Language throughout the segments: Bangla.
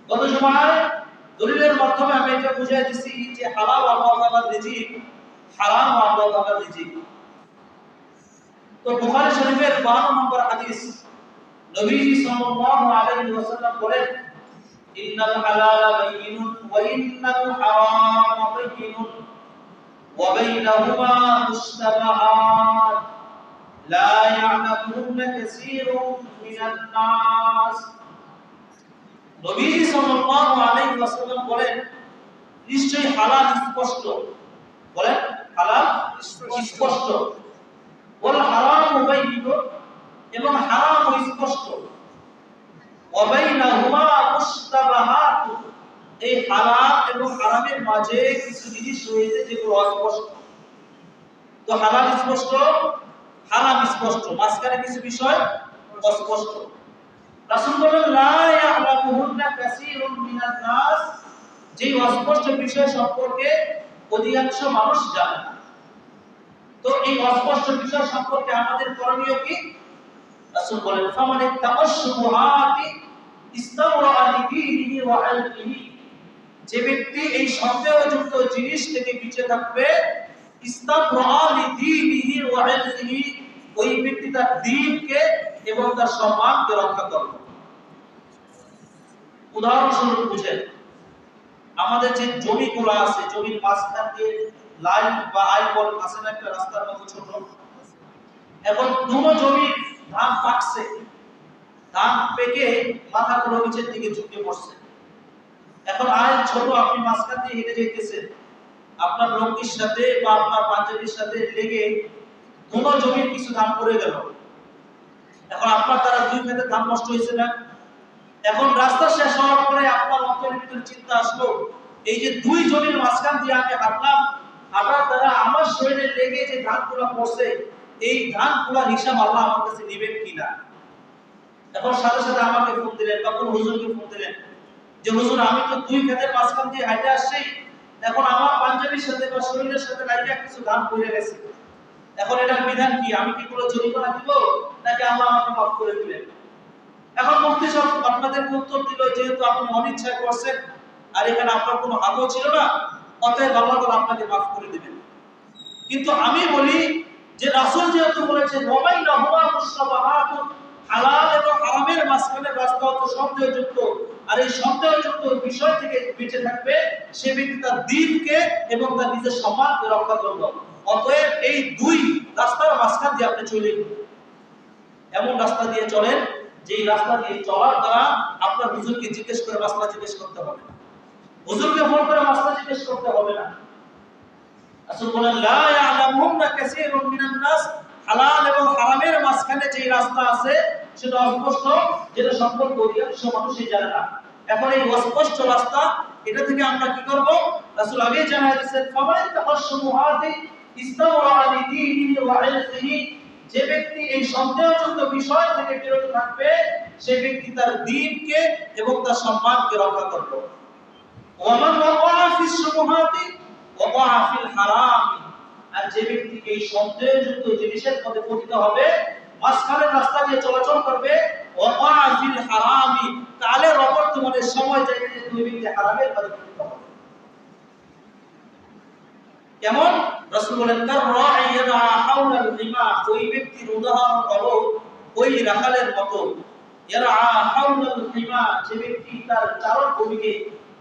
গত জুমায় দলিলের মাধ্যমে আমি এটা বুঝিয়ে দিছি যে হালাল আল্লাহ তাআলার রিজিক, হারাম আল্লাহ তাআলার রিজিক। তো বুখারী শরীফের 52 নম্বর হাদিস, নবীজি সাল্লাল্লাহু আলাইহি ওয়াসাল্লাম বলেন, ইন্নাল হালালা বাইয়িনুন ওয়া ইন্নাল হারামা বাইয়িনুন ওয়া বাইনাহুমা মুশতাবাহাত লা ইয়া'লামুনা কাসীরুম মিনান নাস। নবীজি সাল্লাল্লাহু আলাইহি ওয়াসাল্লাম বলেন, নিশ্চয়ই হালাল স্পষ্ট। বলেন হালাল স্পষ্ট, ওয়াল হারামু বাইয়িনুন, এবং হারাম স্পষ্ট, ওয়া বাইনাহুমা মুশতাবাহাত, এই হালাল এবং হারামের মাঝে কিছু জিনিস রয়েছে যেগুলো অস্পষ্ট। তো হালাল স্পষ্ট, হারাম স্পষ্ট, মাঝখানে কিছু বিষয় অস্পষ্ট। রাসূল বলেন, লা ইয়া'লামুহুন্না কাসীরুম মিনান নাস, যে অস্পষ্ট বিষয় সম্পর্কে অধিকাংশ মানুষ জানে না। তো এই অস্পষ্ট বিষয় সম্পর্কে আমাদের করণীয় কি? রাসূল বলেন, ফামানি তাকাশশুবুহাতি ইস্তাবরা লিদীনিহি ওয়া ইলমিহি, যে ব্যক্তি এই সন্দেহযুক্ত জিনিস থেকে বেঁচে থাকবে, ইস্তাবরা লিদীনিহি ওয়া ইলমিহি, ওই ব্যক্তি তার দ্বীনকে এবং তার সম্মানকে রক্ষা করবে। উদাহরণস্বরূপ বুঝেন, আমাদের যে জমিগুলো আছে, জমির মাঝখান দিয়ে লাইন বা আইবল আছে না, একটা রাস্তার মতো ছোট, এখন দুটো জমির ধান পাকছে, ধান পেকে মাথাগুলো নিচের দিকে ঝুঁকে পড়ছে। এখন আইল ছোট, আপনি মাঝখান দিয়ে হেঁটে যেতেছেন, আপনার লঙ্গির সাথে বা আপনার পাঞ্জাবির সাথে লেগে দুটো জমির কিছু ধান পড়ে গেল। এখন আপনার দ্বারা দুই ক্ষেতের ধান নষ্ট হয়েছে না? এখন রাস্তা শেষ হওয়ার পরে আপনার অন্তরের ভিতরে চিন্তা আসলো, এই যে দুই জমির মাঝখান দিয়ে আমি হাঁটলাম, হাঁটার দ্বারা আমার শরীরে লেগে যে ধানগুলো পড়ছে, এই ধানগুলোর হিসাব আল্লাহ আমার কাছে নেবেন কিনা। এখন সাথে সাথে আমাকে ফোন দিলেন বা কোন হুজুরকে ফোন দিলেন যে, হুজুর আমি তো দুই ক্ষেতের মাঝখান দিয়ে হাঁটে আসছি, এখন আমার পাঞ্জাবির সাথে বা শরীরের সাথে লাগিয়ে কিছু ধান পড়ে গেছে, এখন এটার বিধান কি? আমি কি কোনো জরিমানা দিব নাকি আল্লাহ আমাকে মাফ করে দিবেন? এখন মুফতি সাহেব আপনাদেরকে উত্তর দিল, যেহেতু আপনি অনিচ্ছায় করছেন আর এখানে আপনার কোনো হাতও ছিল না, অতএব আল্লাহ তাআলা আপনাকে মাফ করে দিবেন। কিন্তু আমি বলি যে রাসূল যেহেতু বলেছেন ওয়া বাইনাহুমা মুশতাবাহাতুন, হালাল এবং হারামের মাঝখানে রাস্তা হচ্ছে সন্দেহযুক্ত, আর এই সন্দেহযুক্ত বিষয় থেকে বেঁচে থাকবে সে ব্যক্তি তার দ্বীনকে এবং তার নিজের সম্মানকে রক্ষা করবে। অতএব এই দুই রাস্তার মাঝখান দিয়ে আপনি চলেন, এমন রাস্তা দিয়ে চলেন যেই রাস্তা দিয়ে চলার দ্বারা আপনার হুজুরকে জিজ্ঞেস করে রাস্তা জিজ্ঞেস করতে হবে না, হুজুরকে ফোন করে রাস্তা জিজ্ঞেস করতে হবে না। রাসূল বলেন, লা ইয়া'লামুনা কাসীরুম মিনান নাস, হালাল এবং হারামের মাঝখানে যে রাস্তা আছে সেটা অস্পষ্ট, যেটা সম্পর্কে অধিকাংশ মানুষই জানে না। এখন এই অস্পষ্ট রাস্তা, এটা থেকে আমরা কি করব? রাসূল আগেই জানায় দিয়েছেন, ফামানি তাকাশশুবুহাতি ইস্তাবরা লিদীনিহি ওয়া ইলমিহি, যে ব্যক্তি এই সন্দেহযুক্ত বিষয় থেকে বিরত থাকবে সে ব্যক্তি তার দ্বীনকে এবং তার সম্মানকে রক্ষা করবে। ওয়ামান ওয়াকা ফিস শুবুহাতি ওয়াকা ফিল হারাম, আর যে ব্যক্তি এই সন্দেহযুক্ত জিনিসের মধ্যে পতিত হবে, মাঝখানের রাস্তা দিয়ে চলাচল করবে, ওয়াকা ফিল হারামি, কালের অবর্তমানে সময় যাইতে যাইতে ওই ব্যক্তি হারামের মধ্যে পতিত হবে। কেমন? রাসূল বলেন, তার রাঈ ইয়াদা হাওলাল হিমা, ওই ব্যক্তির উদাহরণ হলো ওই রাখালের মতো, ইয়াদা হাওলাল হিমা, যে ব্যক্তি তার চারণভূমিকে,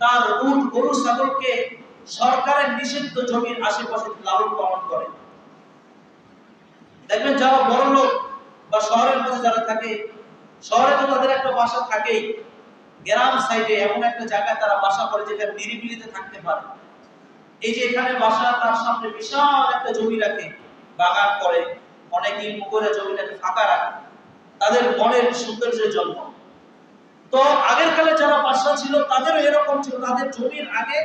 তার উট গরু ছাগলকে সরকারের নিষিদ্ধ জমির আশেপাশে লালন পালন করে। দেখবেন যারা বড় লোক বা শহরের মধ্যে যারা থাকে, শহরে তো তাদের একটা বাসা থাকেই, গ্রাম সাইডে এমন একটা জায়গায় তারা বাসা করে যেখানে নিরিবিলিতে থাকতে পারে। এই যে এখানে বাসা, তার সামনে বিশাল একটা জমি রাখে, বাগান করে, অনেকেই পুকুরে জমিটাকে ফাঁকা রাখে তাদের মনের সৌন্দর্যের জন্য। তো আগের কালে যারা বাসা ছিল তাদেরও এরকম ছিল, তাদের জমির আগে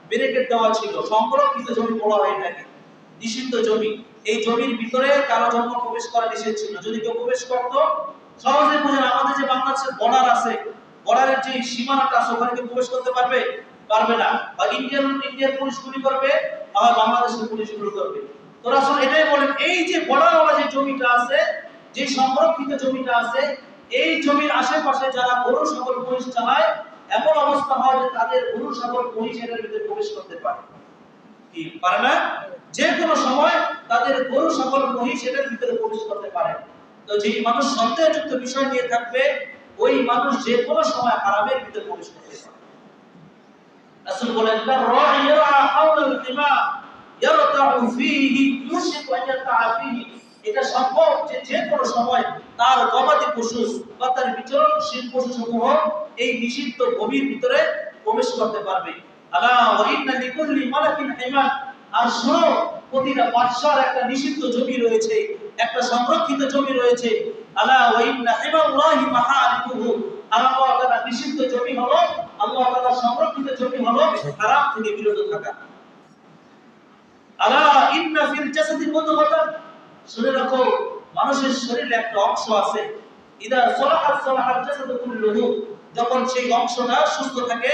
ব্যারিকেড দেওয়া ছিল, সংরক্ষিত জমি বলা হয় এটাকে, নিষিদ্ধ জমি। এই জমির ভিতরে কারো জন্য প্রবেশ করা নিষেধ ছিল। যদি কেউ প্রবেশ করত, সহজে বুঝেন, আমাদের যে বাংলাদেশের বর্ডার আছে, বর্ডারের যে সীমানাটা আছে, ওখানে কেউ প্রবেশ করতে পারবে? পারবে না। বা ইন্ডিয়ান পুলিশ গুলি করবে, আর বাংলাদেশের পুলিশ গুলি করবে। তো রাসূল এটাই বলেন, এই যে বর্ডারওয়ালা যে জমিটা আছে, যে সংরক্ষিত জমিটা আছে, এই জমির আশেপাশে যারা গরু ছাগল মহিষ চালায়, এমন এমন অবস্থা হয় যে তাদের গরু ছাগল মহিষ এর ভিতরে প্রবেশ করতে পারে, কি পারে না? যে কোনো সময় তাদের গরু ছাগল মহিষ এর ভিতরে প্রবেশ করতে পারে। তো যেই মানুষ সন্দেহযুক্ত বিষয় নিয়ে থাকবে ওই মানুষ যে কোনো সময় হারামের ভিতরে প্রবেশ করতে পারে। রাসূল বলেন রাইয়া হাওলাল হিমা ইয়ারতাউ ফীহি ইউশিকু আন ইয়ারতা ফীহি, এটা সম্ভব যে যে কোনো সময় তার গবাদি পশু বা তার বিচরণশীল পশুসমূহ এই নিষিদ্ধ ভূমির ভিতরে প্রবেশ করতে পারবে। আলা ওয়া ইন্না লিকুল্লি মালাকিন হিমান, আর শোনো প্রতিটা বাদশার একটা নিষিদ্ধ জমি রয়েছে, একটা সংরক্ষিত জমি রয়েছে। আলা ওয়া ইন্না হিমাল্লাহি মাহারিমুহু, আল্লাহ তাআলা নিষিদ্ধ জমি হলো, আল্লাহ তাআলা সংরক্ষিত জমি হলো হারাম থেকে বিরত থাকা। আলা ইন্না ফিল জাসাদি মুদগাতান, শুনে রাখো মানুষের শরীরে একটা অংশ আছে, ইদা সলাহাত সলাহাল জাসাদু কুল্লুহু, যখন সেই অংশটা সুস্থ থাকে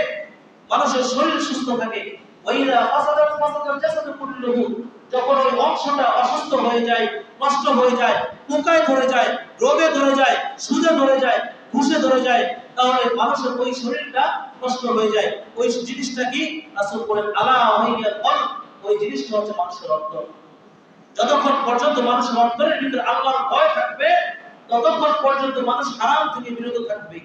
মানুষের শরীর সুস্থ থাকে। ওয়া ইদা ফাসাদাত ফাসাদাল জাসাদু কুল্লুহু, যখন ওই অংশটা অসুস্থ হয়ে যায়, নষ্ট হয়ে যায়, পোকায় ধরে যায়, রোগে ধরে যায়, সুজে ধরে যায়, ঘুষে ধরে যায়, তাহলে মানুষের ওই শরীরটা নষ্ট হয়ে যায়। ওই জিনিসটা কি? রাসূল বলেন আলা ওয়াহিয়াল কলব, ওই জিনিসটা হচ্ছে মানুষের অন্তর। যতক্ষণ পর্যন্ত মানুষের অন্তরের ভিতরে আল্লাহর ভয় থাকবে ততক্ষণ পর্যন্ত মানুষ হারাম থেকে বিরত থাকবে।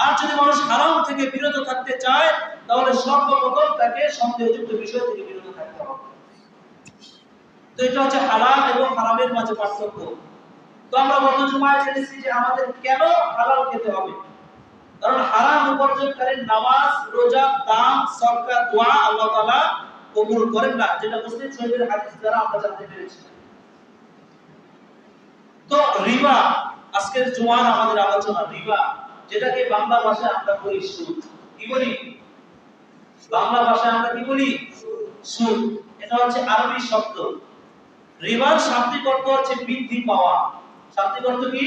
আর যদি মানুষ হারাম থেকে বিরত থাকতে চায় তাহলে সর্বপ্রথম তাকে সন্দেহযুক্ত বিষয় থেকে বিরত থাকতে হবে। তো এটা হচ্ছে হালাল এবং হারামের মাঝে পার্থক্য। তো আমরা গত জুমায় জেনেছি যে আমাদের কেন হালাল খেতে হবে, কারণ হারাম উপার্জনকারী নামাজ, রোজা, দান, সদকা, দোয়া আল্লাহ তাআলা কবুল করেন না, যেটা মুসলিম শরীফের হাদিস দ্বারা আমরা জানতে পেরেছি। তো রিবা, আজকের জুমার আমাদের আলোচনা রিবা, যেটাকে বাংলা ভাষায় আমরা বলি সুদ। কি বলি? বাংলা ভাষায় আমরা কি বলি? সুদ। এটা হচ্ছে আরবি শব্দ। রিবার শাব্দিক অর্থ হচ্ছে বৃদ্ধি পাওয়া। শাব্দিক অর্থ কি?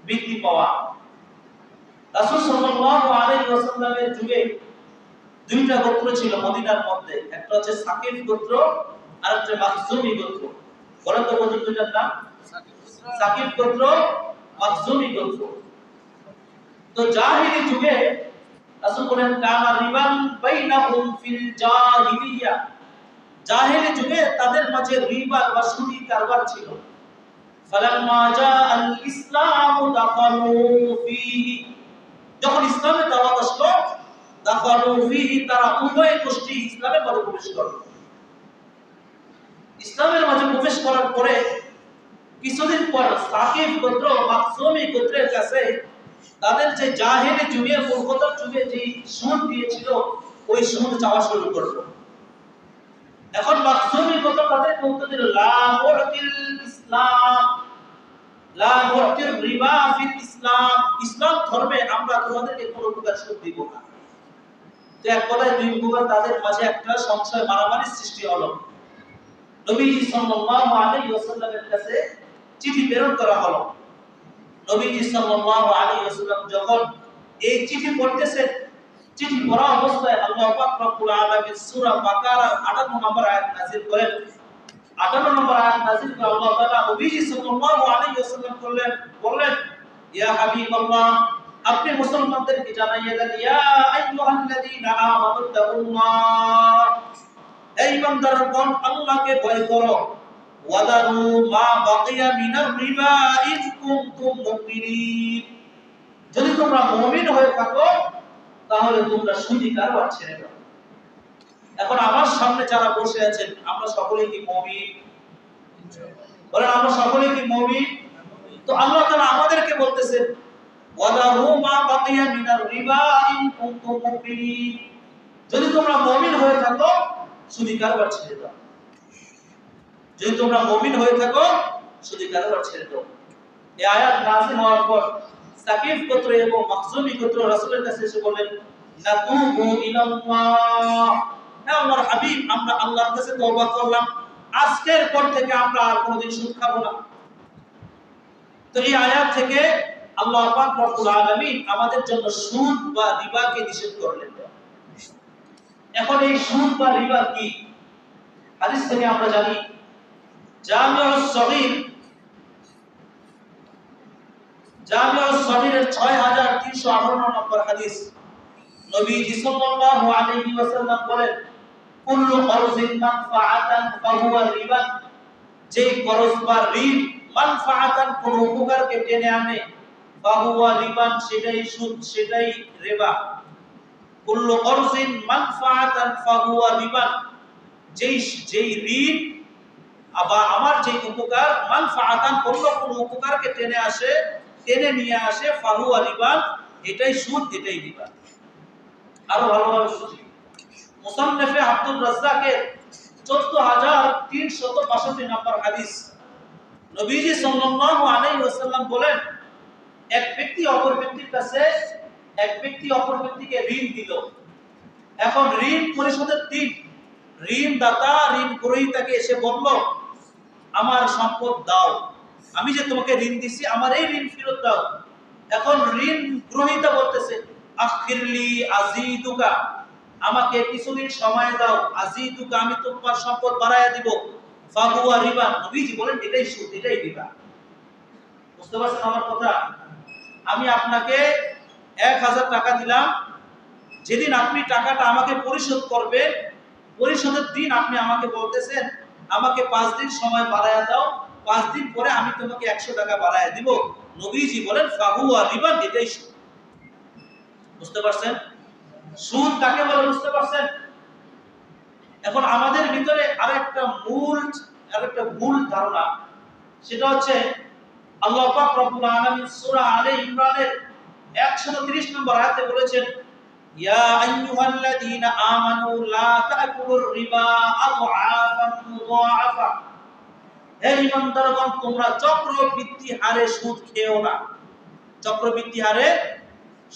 বৃদ্ধি পাওয়া। রাসূল সাল্লাল্লাহু আলাইহি ওয়াসাল্লামের যুগে দুইটা গোত্র ছিল মদিনার মধ্যে, একটা হচ্ছে সাকিফ গোত্র আর একটা মাখজুমি গোত্র। বলেন তো গোত্র দুইটার নাম? সাকিফ গোত্র, মাখজুমি গোত্র। তো জাহিলি যুগে রাসূল বলেন কানা রিবান বাইনাহুম ফিল জাহিলিয়া, জাহিলি যুগে তাদের মাঝে রিবা বা সুদি কারবার ছিল। ফালাম্মা জাআল ইসলামু দাখালু ফীহি, যখন ইসলামের দাওয়াত আসলো দাখালু ফীহি, তারা উভয় গোষ্ঠী ইসলামের মধ্যে প্রবেশ করলো। ইসলামের মাঝে প্রবেশ করার পরে কিছুদিন পর সাকিফ গোত্র, মাখজুমি গোত্রের কাছে তাদের যে জাহিলি যুগে, মূর্খতার যুগে যে সুদ দিয়েছিল ওই সুদ চাওয়া শুরু করলো। এখন মাখজুমি গোত্র তাদেরকে উত্তর দিল লা মু'তিল ইসলাম, লা মু'তির রিবা ফিল ইসলাম, ইসলাম ধর্মে আমরা তোমাদেরকে কোনো প্রকার সুদ দিব না। তো এক কথায় দুই প্রকার তাদের মাঝে একটা সংশয় মারামারি সৃষ্টি হলো। নবীজি সাল্লাল্লাহু আলাইহি ওয়াসাল্লামের কাছে চিঠি প্রেরণ করা হলো। নবীজি সাল্লাল্লাহু আলাইহি ওয়াসাল্লাম যখন এই চিঠি পড়তেছেন, চিঠি পড়া অবস্থায় আল্লাহ পাক রব্বুল আলামিন সূরা বাকারার 58 নম্বর আয়াত নাযিল করেন। 58 নম্বর আয়াত নাযিল করে আল্লাহ তাআলা নবীজি সাল্লাল্লাহু আলাইহি ওয়াসাল্লাম বললেন ইয়া হাবিবাল্লাহ, আপনি মুসলমানদেরকে জানাইয়ে দেন ইয়া আইয়ুহাল্লাযীনা আমানু তাকুল্লাহ, এই ইমানদারগণ আল্লাহকে ভয় করো। ওয়াদারু মা বাকিয়া মিনার রিবা ইন কুনতুম মুমিনিন, যদি তোমরা মুমিন হয়ে থাকো তাহলে তোমরা সুদি কারবার ছেড়ে দাও। এখন আমার সামনে যারা বসে আছেন আমরা সকলেই কি মুমিন? বলেন আমরা সকলেই কি মুমিন? তো আল্লাহ তাআলা আমাদেরকে বলতেছেন ওয়াদারু মা বাকিয়া মিনার রিবা ইন কুনতুম মুমিনিন, যদি তোমরা মুমিন হয়ে থাকো সুদি কারবার ছেড়ে দাও। যদি তোমরা মুমিন হয়ে থাকো সুদি কারবার ছেড়ে দাও। এই আয়াত নাযিল হওয়ার পর সাকিফ গোত্র এবং মাখজুমি গোত্র রাসূলের কাছে এসে বলেন নাতুবু ইলাল্লাহ, হে আল্লাহর হাবিব, আমরা আল্লাহর কাছে তওবা করলাম, আজকের পর থেকে আমরা আর কোনোদিন সুদ খাবো না। তো এই আয়াত থেকে আল্লাহ পাক রব্বুল আলামিন আমাদের জন্য সুদ বা রিবাকে নিষেধ করলেন। এখন এই সুদ বা রিবা কি? হাদিস থেকে আমরা জানি জামিউস সগীর, জামিউস সগীরের 6358 নম্বর হাদিস, নবীজি সাল্লাল্লাহু আলাইহি ওয়াসাল্লাম বলেন কুল্লু করজিন মানফাআতান ফাহুয়া রিবা, যে করজ বা ঋণ মানফাআতান কোন উপকারকে টেনে আনে ফাহুয়া রিবান সেটাই সুদ, সেটাই রিবা। কুল্লু করজিন মানফাআতান ফাহুয়া রিবা, যেই যেই ঋণ আবার আমার যে উপকার মানফাআতান কোন উপকারকে টেনে নিয়ে আসে ফাহুয়া রিবা, এটাই সুদ, এটাই রিবা। আরো ভালোভাবে বুঝি, মুসান্নাফে আব্দুর রাজ্জাকের 14362 নম্বর হাদিস, নবীজি সাল্লাল্লাহু আলাইহি ওয়াসাল্লাম বলেন এক ব্যক্তি অপর ব্যক্তিকে ঋণ দিল। এখন ঋণ পরিশোধের দিন ঋণদাতা ঋণ গ্রহীতাকে এসে বলল আমার সম্পদ দাও, আমি যে তোমাকে ঋণ দিছি আমার এই ঋণ ফেরত দাও। এখন ঋণ গ্রহীতা বলতেছে আখিরলি আজিদুকা, আমাকে কিছুদিন সময় দাও, আজিদুকা আমি তোমার সম্পদ বাড়ায়া দিব, ফাহুয়া রিবা। নবীজি বলেন এটাই সুদ, এটাই রিবা। বুঝতে পারছেন আমার কথা? আমি আপনাকে 1000 টাকা দিলাম, যেদিন আপনি টাকাটা আমাকে পরিশোধ করবেন, পরিশোধের দিন আপনি আমাকে বলতেছেন আমাকে 5 দিন সময় বাড়ায়া দাও, 5 দিন পরে আমি তোমাকে 100 টাকা বাড়ায়া দিব। নবীজি বলেন ফাহুয়া রিবা, এটাই সুদ। বুঝতে পারছেন সুদ কাকে বলে? বুঝতে পারছেন? এখন আমাদের ভিতরে আরেকটা ভুল ধারণা, সেটা হচ্ছে আল্লাহ পাক রব্বুল আলামিন সূরা আলে ইমরানের 130 নম্বর আয়াতে বলেছেন ইয়া আইয়ুহাল্লাযীনা আমানু লা তাকুলুর রিবা আযআফান মুযাআফা, হে ঈমানদারগণ তোমরা চক্রবৃদ্ধি হারে সুদ খেও না। চক্রবৃদ্ধি হারে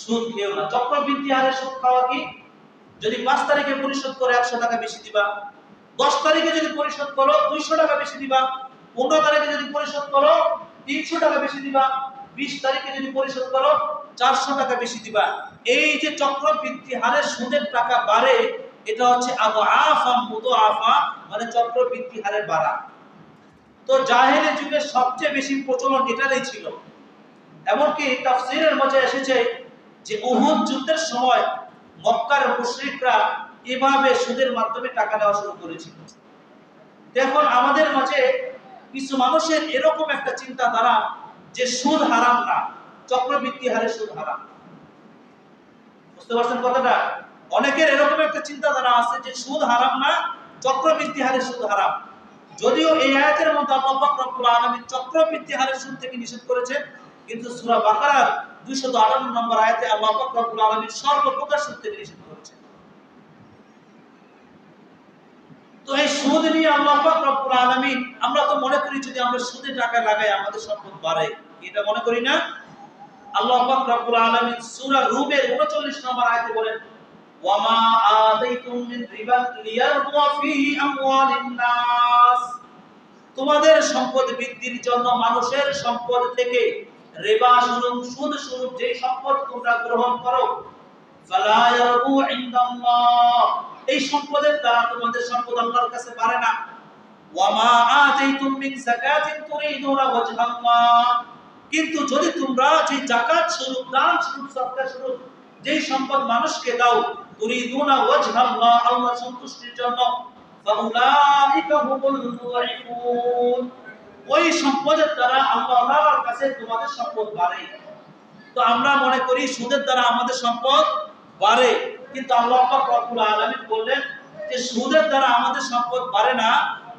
সুদ খেও না। চক্রবৃদ্ধি হারে সুদ খাওয়া কি? যদি 5 তারিখে পরিশোধ করে 100 টাকা বেশি দিবা, 10 তারিখে যদি পরিশোধ করো 200 টাকা বেশি দিবা, 15 তারিখে যদি পরিশোধ করো 300 টাকা বেশি দিবা, 20 তারিখে যদি পরিশোধ করো 400 টাকা বেশি দিবা। এই যে চক্রবৃদ্ধি হারে সুদের টাকা বাড়ে, এটা হচ্ছে আযআফা মুযাআফা, মানে চক্রবৃদ্ধি হারের বাড়া। তো জাহেলি যুগে সবচেয়ে বেশি প্রচলন এটারই ছিল। এমনকি তাফসীরের মধ্যে এসেছে যে উহুদ যুদ্ধের সময় মক্কার মুশরিকরা এভাবে সুদের মাধ্যমে টাকা নেওয়া শুরু করেছিল। এখন আমাদের মাঝে কিছু মানুষের এরকম একটা চিন্তাধারা যে সুদ হারাম না, চক্রবৃদ্ধি হারে সুদ হারাম। বুঝতে পারছেন কথাটা? অনেকের এরকম একটা চিন্তাধারা আছে যে সুদ হারাম না, চক্রবৃদ্ধি হারে সুদ হারাম। যদিও এই আয়াতের মধ্যে আল্লাহ পাক রব্বুল আলামিন চক্রবৃদ্ধি হারে সুদ থেকে নিষেধ করেছেন, কিন্তু সূরা বাকারার 258 নম্বর আয়াতে আল্লাহ পাক রব্বুল আলামিন সর্বপ্রকার সুদ থেকে নিষেধ করেছেন। তো এই সুদ নিয়ে আল্লাহ পাক রব্বুল আলামিন, আমরা তো মনে করি যদি আমরা সুদে টাকা লাগাই আমাদের সম্পদ বাড়ে, এটা মনে করি না? আল্লাহ পাক রব্বুল আলামিন সূরা রুমের 39 নম্বর আয়াতে বলেন ওয়ামা আতাইতুম মিন রিবান লিয়ারবুয়া ফিহি আমওয়ালিন নাস, তোমাদের সম্পদ বৃদ্ধির জন্য মানুষের সম্পদ থেকে রিবা স্বরূপ সুদ স্বরূপ যে সম্পদ তোমরা গ্রহণ করো, ফালা ইয়ারবু ইনদাল্লাহ, এই সম্পদের দ্বারা তোমাদের সম্পদ আল্লাহর কাছে বাড়ে না। ওয়ামা আতাইতুম মিন যাকাতিন তুরিদুনা ওয়াজহাল্লাহ, কিন্তু যদি তোমরা যে যাকাত স্বরূপ, দান স্বরূপ, সদকা স্বরূপ যেই সম্পদ মানুষকে দাও, তুরিদুনা ওয়াজহাল্লাহ, আল্লাহর সন্তুষ্টির জন্য, ফাউলাইকা হুমুল মুযাইফুন, ওই সম্পদের দ্বারা আল্লাহর কাছে তোমাদের সম্পদ বাড়ে। তো আমরা মনে করি সুদের দ্বারা আমাদের সম্পদ বাড়ে, কিন্তু আল্লাহ পাক রব্বুল আলামিন বললেন যে সুদের দ্বারা আমাদের সম্পদ বাড়ে না,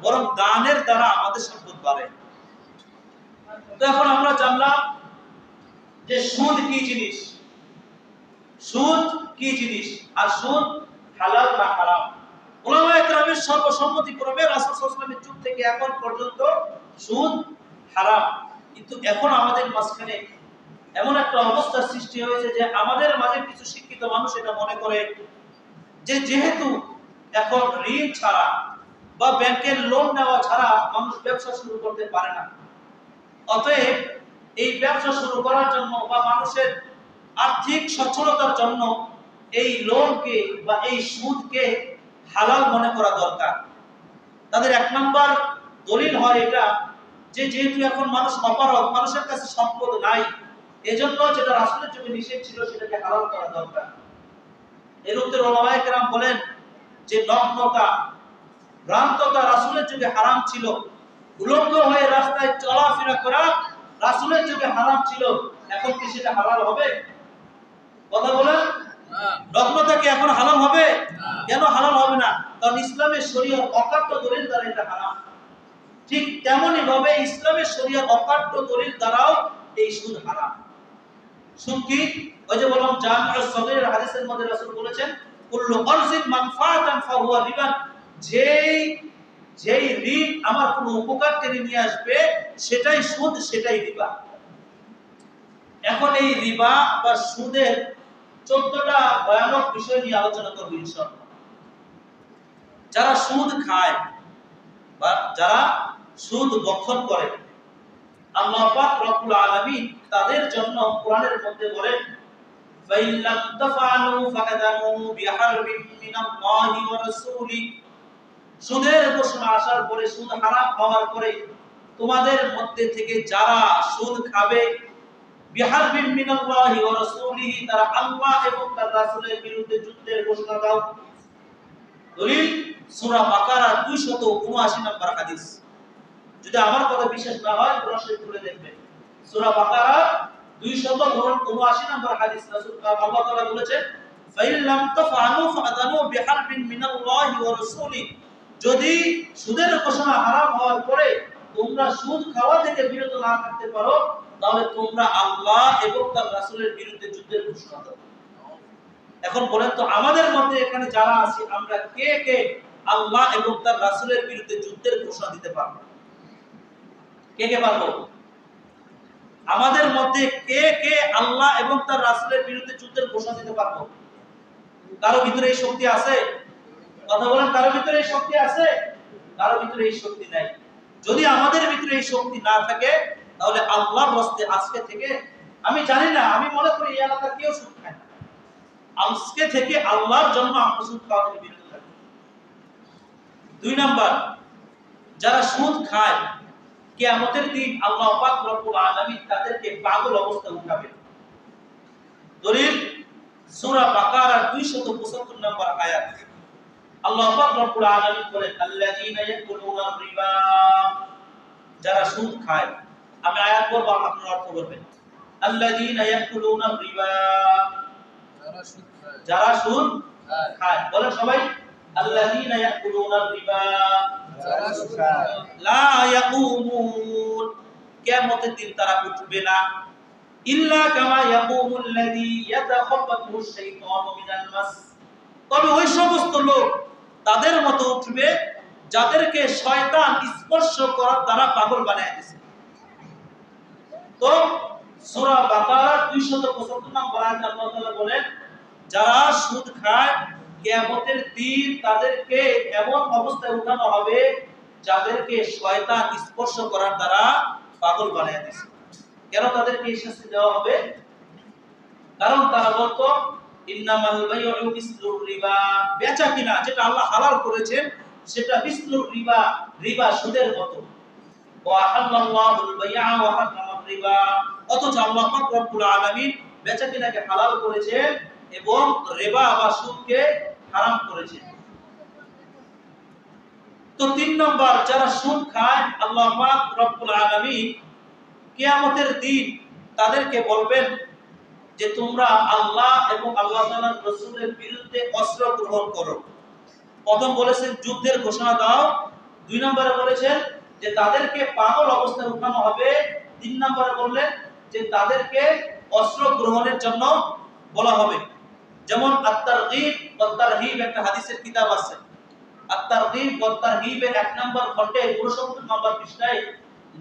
বরং দানের দ্বারা আমাদের সম্পদ বাড়ে। তো এখন আমরা জানলাম যে সুদ কি জিনিস, সুদ কি জিনিস, আর সুদ হালাল না হারাম। উলামায়ে কেরামের সর্বসম্মতিক্রমে রাসূল সাল্লাল্লাহু আলাইহি ওয়াসাল্লামের যুগ থেকে এখন পর্যন্ত সুদ হারাম। কিন্তু এখন আমাদের মাঝখানে এমন একটা অবস্থার সৃষ্টি হয়েছে যে আমাদের মাঝে কিছু শিক্ষিত মানুষ এটা মনে করে যে যেহেতু এখন ঋণ ছাড়া বা ব্যাংকের লোন নেওয়া ছাড়া মানুষ ব্যবসা শুরু করতে পারে না, অতএব এই ব্যবসা শুরু করার জন্য বা মানুষের আর্থিক সচ্ছলতার জন্য এই লোনকে বা এই সুদকে হালাল মনে করা দরকার। তাদের এক নাম্বার দলিল হয় এটা যে যেহেতু এখন মানুষ অপারগ, মানুষের কাছে সম্পদ নাই, এজন্য যেটা রাসূলের যুগে নিষেধ ছিল সেটাকে হালাল করা দরকার। এর উত্তরে ওলামায়ে কেরাম বলেন যে নগ্নতা, ভ্রান্ততা রাসূলের যুগে হারাম ছিল, উলঙ্গ হয়ে রাস্তায় চলাফেরা করা রাসূলের যুগে হারাম ছিল, এখন কি সেটা হালাল হবে? কথা বলেন, নগ্নতা কি এখন হালাল হবে? কেন হালাল হবে না? কারণ ইসলামের শরীয়ত অকাট্য দলিল দ্বারা এটা হারাম। ঠিক তেমনি ভাবে ইসলামের শরীয়ত অকাট্য দলিল দ্বারাও এই সুদ হারাম। সুদ কি? ওই যে বললাম জামিউস সগীরের হাদিসের মধ্যে রাসূল বলেছেন কুল্লু করজিন মানফাআতান ফাহুয়া রিবা, যেই ঋণ আমার কোনো উপকার টেনে নিয়ে আসবে সেটাই সুদ, সেটাই রিবা। এখন এই রিবা বা সুদের 14টা ভয়ানক বিষয় নিয়ে আলোচনা করব ইনশাআল্লাহ। যারা সুদ খায় বা যারা সুদ ভক্ষণ করে, আল্লাহ পাক রব্বুল আলামিন তাদের জন্য কোরআনের মধ্যে বলেন ফাইল্লাম তাফআলু ফাকাদামু বিহারবিন মিনাল্লাহি ওয়া রাসূলি, সুদের ঘোষণা আসার পরে, সুদ হারাম হওয়ার পরে তোমাদের মধ্যে থেকে যারা সুদ খাবে, বিহারবিন মিনাল্লাহি ওয়া রাসূলিহি, তারা আল্লাহ এবং তার রাসূলের বিরুদ্ধে যুদ্ধের ঘোষণা দাও। দলিল সূরা বাকারা 279 নম্বর হাদিস। যদি আমার কথা বিশ্বাস না হয় কোরআন শরীফ খুলে দেখবেন, সূরা বাকারা 279 নম্বর হাদিস। রাসূল আল্লাহ তাআলা বলেছেন ফাইল্লাম তাফআলু ফাআযানু বিহারবিন মিনাল্লাহি ওয়া রাসূলি, যদি সুদের ঘোষণা হারাম হওয়ার পরে তোমরা সুদ খাওয়া থেকে বিরত না থাকতে পারো, তাহলে তোমরা আল্লাহ এবং তার রাসূলের বিরুদ্ধে যুদ্ধের ঘোষণা দাও। এখন বলেন তো আমাদের মধ্যে এখানে যারা আছি আমরা কে কে আল্লাহ এবং তার রাসূলের বিরুদ্ধে যুদ্ধের ঘোষণা দিতে পারবো? কে কে পারবো? আমাদের মধ্যে কে কে আল্লাহ এবং তার রাসূলের বিরুদ্ধে যুদ্ধের ঘোষণা দিতে পারবো? কারো ভিতরে এই শক্তি আছে? কথা বলেন, কারো ভিতরে এই শক্তি আছে? কারো ভিতরে এই শক্তি নাই। যদি আমাদের ভিতরে এই শক্তি না থাকে তাহলে আল্লাহর রাস্তে আজকে থেকে, আমি জানি না, আমি মনে করি এই এলাকার কেউ সুদ খায় না, আজকে থেকে আল্লাহর জন্য আমরা সুদ খাওয়া থেকে বিরত থাকব। 2 নাম্বার, যারা সুদ খায় কিয়ামতের দিন আল্লাহ পাক রব্বুল আলামিন তাদেরকে পাগল অবস্থায় উঠাবেন। দলিল সূরা বাকারা 275 নম্বর আয়াত। আল্লাহ পাক রব্বুল আলামিন বলেন আল্লাযীনা ইয়াকুলুনা রিবা, যারা সুদ খায়। আমি আয়াত বলবো, আপনারা অর্থ করবেন। আল্লাযীনা ইয়াকুলুনা রিবা, যারা সুদ খায়। বলেন সবাই, আল্লাযীনা ইয়াকুলুনা রিবা লা ইয়াকুমুন, কিয়ামতের দিন তারা উঠবে না, ইল্লা কামা ইয়াকুমুল্লাযী ইয়াতাখাব্বাতুহু শাইতানু মিনাল মাস, তবে ওই সমস্ত লোক তাদের মতো উঠবে যাদেরকে শয়তান স্পর্শ করার দ্বারা পাগল বানায় দিয়েছে। তো সূরা বাকারা 275 নম্বর আয়াতে আল্লাহ তাআলা বলেন যারা সুদ খায় কিয়ামতের দিন তাদেরকে এমন অবস্থায় উঠানো হবে যাদেরকে শয়তান স্পর্শ করার দ্বারা পাগল বানায় দিয়েছে। কেন তাদেরকে এই শাস্তি দেওয়া হবে? কারণ তারা বলতো ইন্নামাল বাইউ মিসলুর রিবা, বেচা কিনা যেটা আল্লাহ হালাল করেছেন সেটা মিসলুর রিবা, রিবা সুদের মতো। ওয়া হাল্লাল্লাহুল বাই'a ওয়া হারামার রিবা, অথচ আল্লাহ পাক রব্বুল আলামিন বেচা কিনাকে হালাল করেছেন এবং রিবা বা সুদকে হারাম করেছেন। তো 3 নম্বর, যারা সুদ খায় আল্লাহ পাক রব্বুল আলামিন কিয়ামতের দিন তাদেরকে বলবেন যে তোমরা আল্লাহ এবং আল্লাহ তাআলার রাসূলের বিরুদ্ধে অস্ত্র গ্রহণ করো। প্রথম বলেছেন যুদ্ধের ঘোষণা দাও, 2 নম্বরে বলেছেন যে তাদেরকে পাগল অবস্থায় উঠানো হবে, 3 নম্বরে বললেন যে তাদেরকে অস্ত্র গ্রহণের জন্য বলা হবে। যেমন আত-তারগীব ওয়া তারহিব একটা হাদিসের কিতাব আছে, আত-তারগীব ওয়া তারহিবের 1 নম্বর খণ্ডে 69 নম্বর পৃষ্ঠায়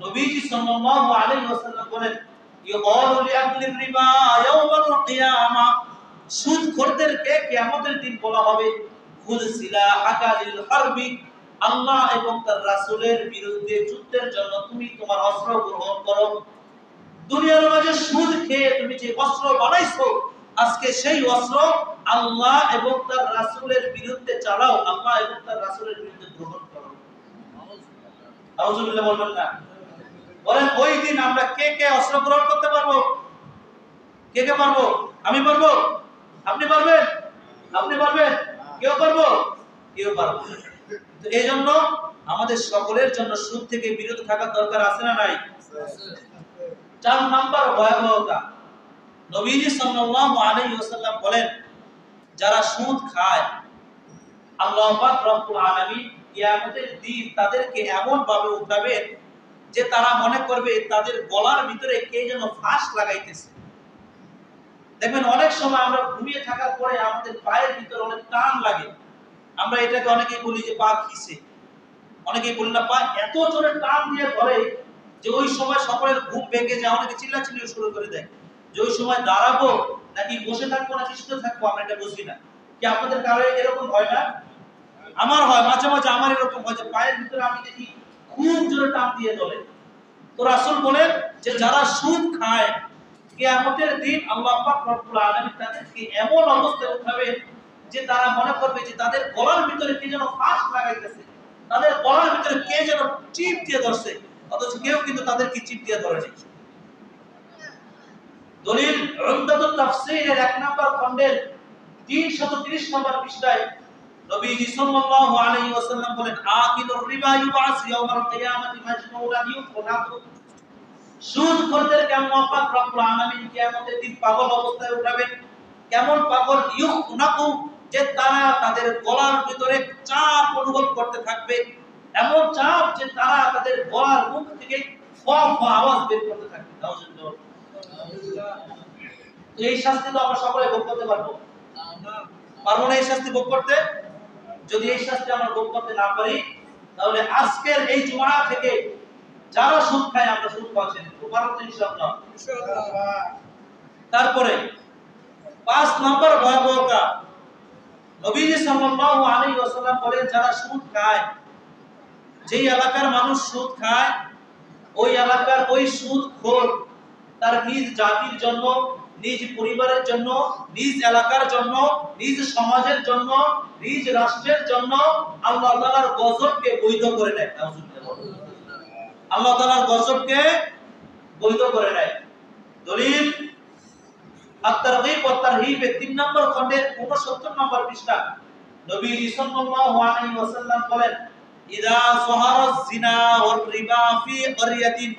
নবীজি সাল্লাল্লাহু আলাইহি ওয়াসাল্লাম বলেন ইউকালু লিআকলির রিবা ইয়াউমাল কিয়ামা, সুদখোরদেরকে কিয়ামতের দিন বলা হবে খুদ সিলাহাকা লিল হারবি, আল্লাহ এবং তার রাসূলের বিরুদ্ধে যুদ্ধের জন্য তুমি তোমার অস্ত্র গ্রহণ করো। দুনিয়ার মাঝে সুদ খেয়ে তুমি যে অস্ত্র বানাইছো, আজকে সেই অস্ত্র আল্লাহ এবং তার রাসূলের বিরুদ্ধে চালাও, আল্লাহ এবং তার রাসূলের বিরুদ্ধে গ্রহণ করো। আউযুবিল্লাহ বলবেন না? বলেন ওই দিন আমরা কে কে অস্ত্র গ্রহণ করতে পারবো? কে কে পারবো? আমি পারবো? আপনি পারবেন? আপনি পারবেন? কেউ পারবো? কেউ পারবো না। তো এই জন্য আমাদের সকলের জন্য সুদ থেকে বিরত থাকার দরকার আছে না নাই? 4 নাম্বার ভয়াবহতা, নবীজি সাল্লাল্লাহু আলাইহি ওয়াসাল্লাম বলেন, যারা সুদ খায় আল্লাহ পাক রব্বুল আলামিন কিয়ামতের দিন তাদেরকে এমন ভাবে উঠাবেন যে তারা মনে করবে তাদের গলার ভিতরে কে যেন ফাঁস লাগাইতেছে। দেখবেন অনেক সময় আমরা ঘুমিয়ে থাকার পরে আমাদের পায়ের ভিতরে অনেক টান লাগে, আমরা এটাকে অনেকেই বলি যে পা খিসে, অনেকেই বলি না পা এত জোরে টান দিয়ে ধরে যে ওই সময় সকলের ঘুম ভেঙে যায়, অনেকে চিল্লাচিল্লি শুরু করে দেয় যে ওই সময় দাঁড়াবো নাকি বসে থাকবো নাকি শুয়ে থাকবো, আমরা এটা বুঝি না। কি আপনাদের কারো এরকম হয় না? আমার হয়, মাঝে মাঝে আমার এরকম হয় যে পায়ের ভিতরে আমি দেখি খুব জোরে টান দিয়ে ধরে। তো রাসূল বলেন যে যারা সুদ খায় কিয়ামতের দিন আল্লাহ পাক রব্বুল আলামিন তাদেরকে এমন অবস্থায় উঠাবে যে তারা মনে করবে যে তাদের গলার ভিতরে কে যেন ফাঁস লাগাইতেছে, তাদের গলার ভিতরে কে যেন চিপ দিয়ে ধরছে, অথচ কেউ কিন্তু তাদেরকে চিপ দিয়ে ধরেনি। দলিল উমদাতুত তাফসীরের 1 নম্বর খণ্ডের 330 নম্বর পৃষ্ঠায় নবীজি সাল্লাল্লাহু আলাইহি ওয়াসাল্লাম বলেন, আকিলুর রিবা ইউবাস ইয়াউমাল কিয়ামাতি মাজনুরান ইউফনাতু। সুদখোরদেরকে আল্লাহ পাক রব্বুল আলামিন কিয়ামতের দিন পাগল অবস্থায় উঠাবেন। কেমন পাগল? ইউফনাতু, যে তারা তাদের গলার ভিতরে চাপ অনুভব করতে থাকবে, এমন চাপ যে তারা তাদের গলার মুখ থেকে ফা ফা আওয়াজ বের করতে থাকবে। নাউজুবিল্লাহ। তো এই শাস্তি তো আমরা সকলে ভোগ করতে পারবো না? পারবো না এই শাস্তি ভোগ করতে? যদি এই শাস্তি আমরা ভোগ করতে না পারি তাহলে আজকের এই জুমা থেকে যারা সুদ খায় আমরা সুদ খাওয়া ছেড়ে দেব, পারবো তো ইনশাআল্লাহ? তারপরে 5 নম্বর ভয়াবহতা, নবীজি সাল্লাল্লাহু আলাইহি ওয়াসাল্লাম বলেন যারা সুদ খায়, যেই এলাকার মানুষ সুদ খায় ওই এলাকার ওই সুদখোর তার নিজ জাতির জন্য, নিজ পরিবারের জন্য, নিজ এলাকার জন্য, নিজ সমাজের জন্য, নিজ রাষ্ট্রের জন্য আল্লাহ তাআলার গজবকে বৈধ করে নেয়। আল্লাহ তাআলার গজবকে বৈধ করে নেয়। দলিল আত-তারগীব ওয়া তারহীব 3 নম্বর খণ্ডের 69 নম্বর পৃষ্ঠা নবীজি সাল্লাল্লাহু আলাইহি ওয়াসাল্লাম বলেন, ইযা যাহারাজ জিনা ওয়ার রিবা ফি ক্বরিয়াতিন,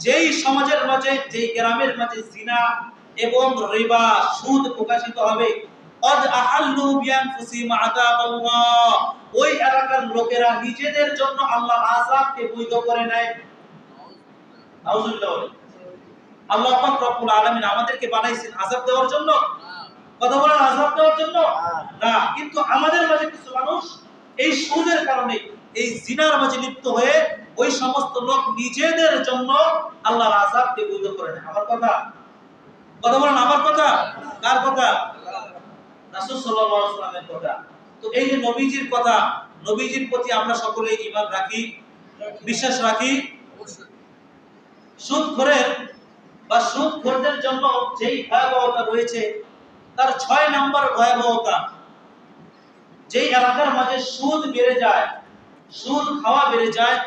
যেই সমাজের মাঝে, যেই গ্রামের মাঝে জিনা এবং রিবা সুদ প্রকাশিত হবে, কদ আহাল্লু বিআনফুসিহিম আযাবাল্লাহ, ওই এলাকার লোকেরা নিজেদের জন্য আল্লাহর আযাবকে বৈধ করে নেয়। নাউজুবিল্লাহ। আল্লাহ পাক রব্বুল আলামিন আমাদেরকে বানাইছেন আযাব দেওয়ার জন্য? কথা বলেন, আযাব দেওয়ার জন্য না। কিন্তু আমাদের মাঝে কিছু মানুষ এই সুদের কারণে, এই জিনার মাঝে লিপ্ত হয়ে ওই সমস্ত লোক নিজেদের জন্য আল্লাহর আযাবকে বৈধ করে নেয়। আমার কথা, কথা বলেন, আমার কথা? কার কথা? রাসূল সাল্লাল্লাহু আলাইহি ওয়াসাল্লামের কথা। তো এই যে নবীজির কথা, নবীজির প্রতি আমরা সকলে ঈমান রাখি, বিশ্বাস রাখি। সুদখোরের বা সুদখোরদের জন্য যেই ভয়াবহতা রয়েছে তার 6 নম্বর ভয়াবহতা, যেই এলাকার মাঝে সুদ বেড়ে যায়, সুদ খাওয়া বেড়ে যায়,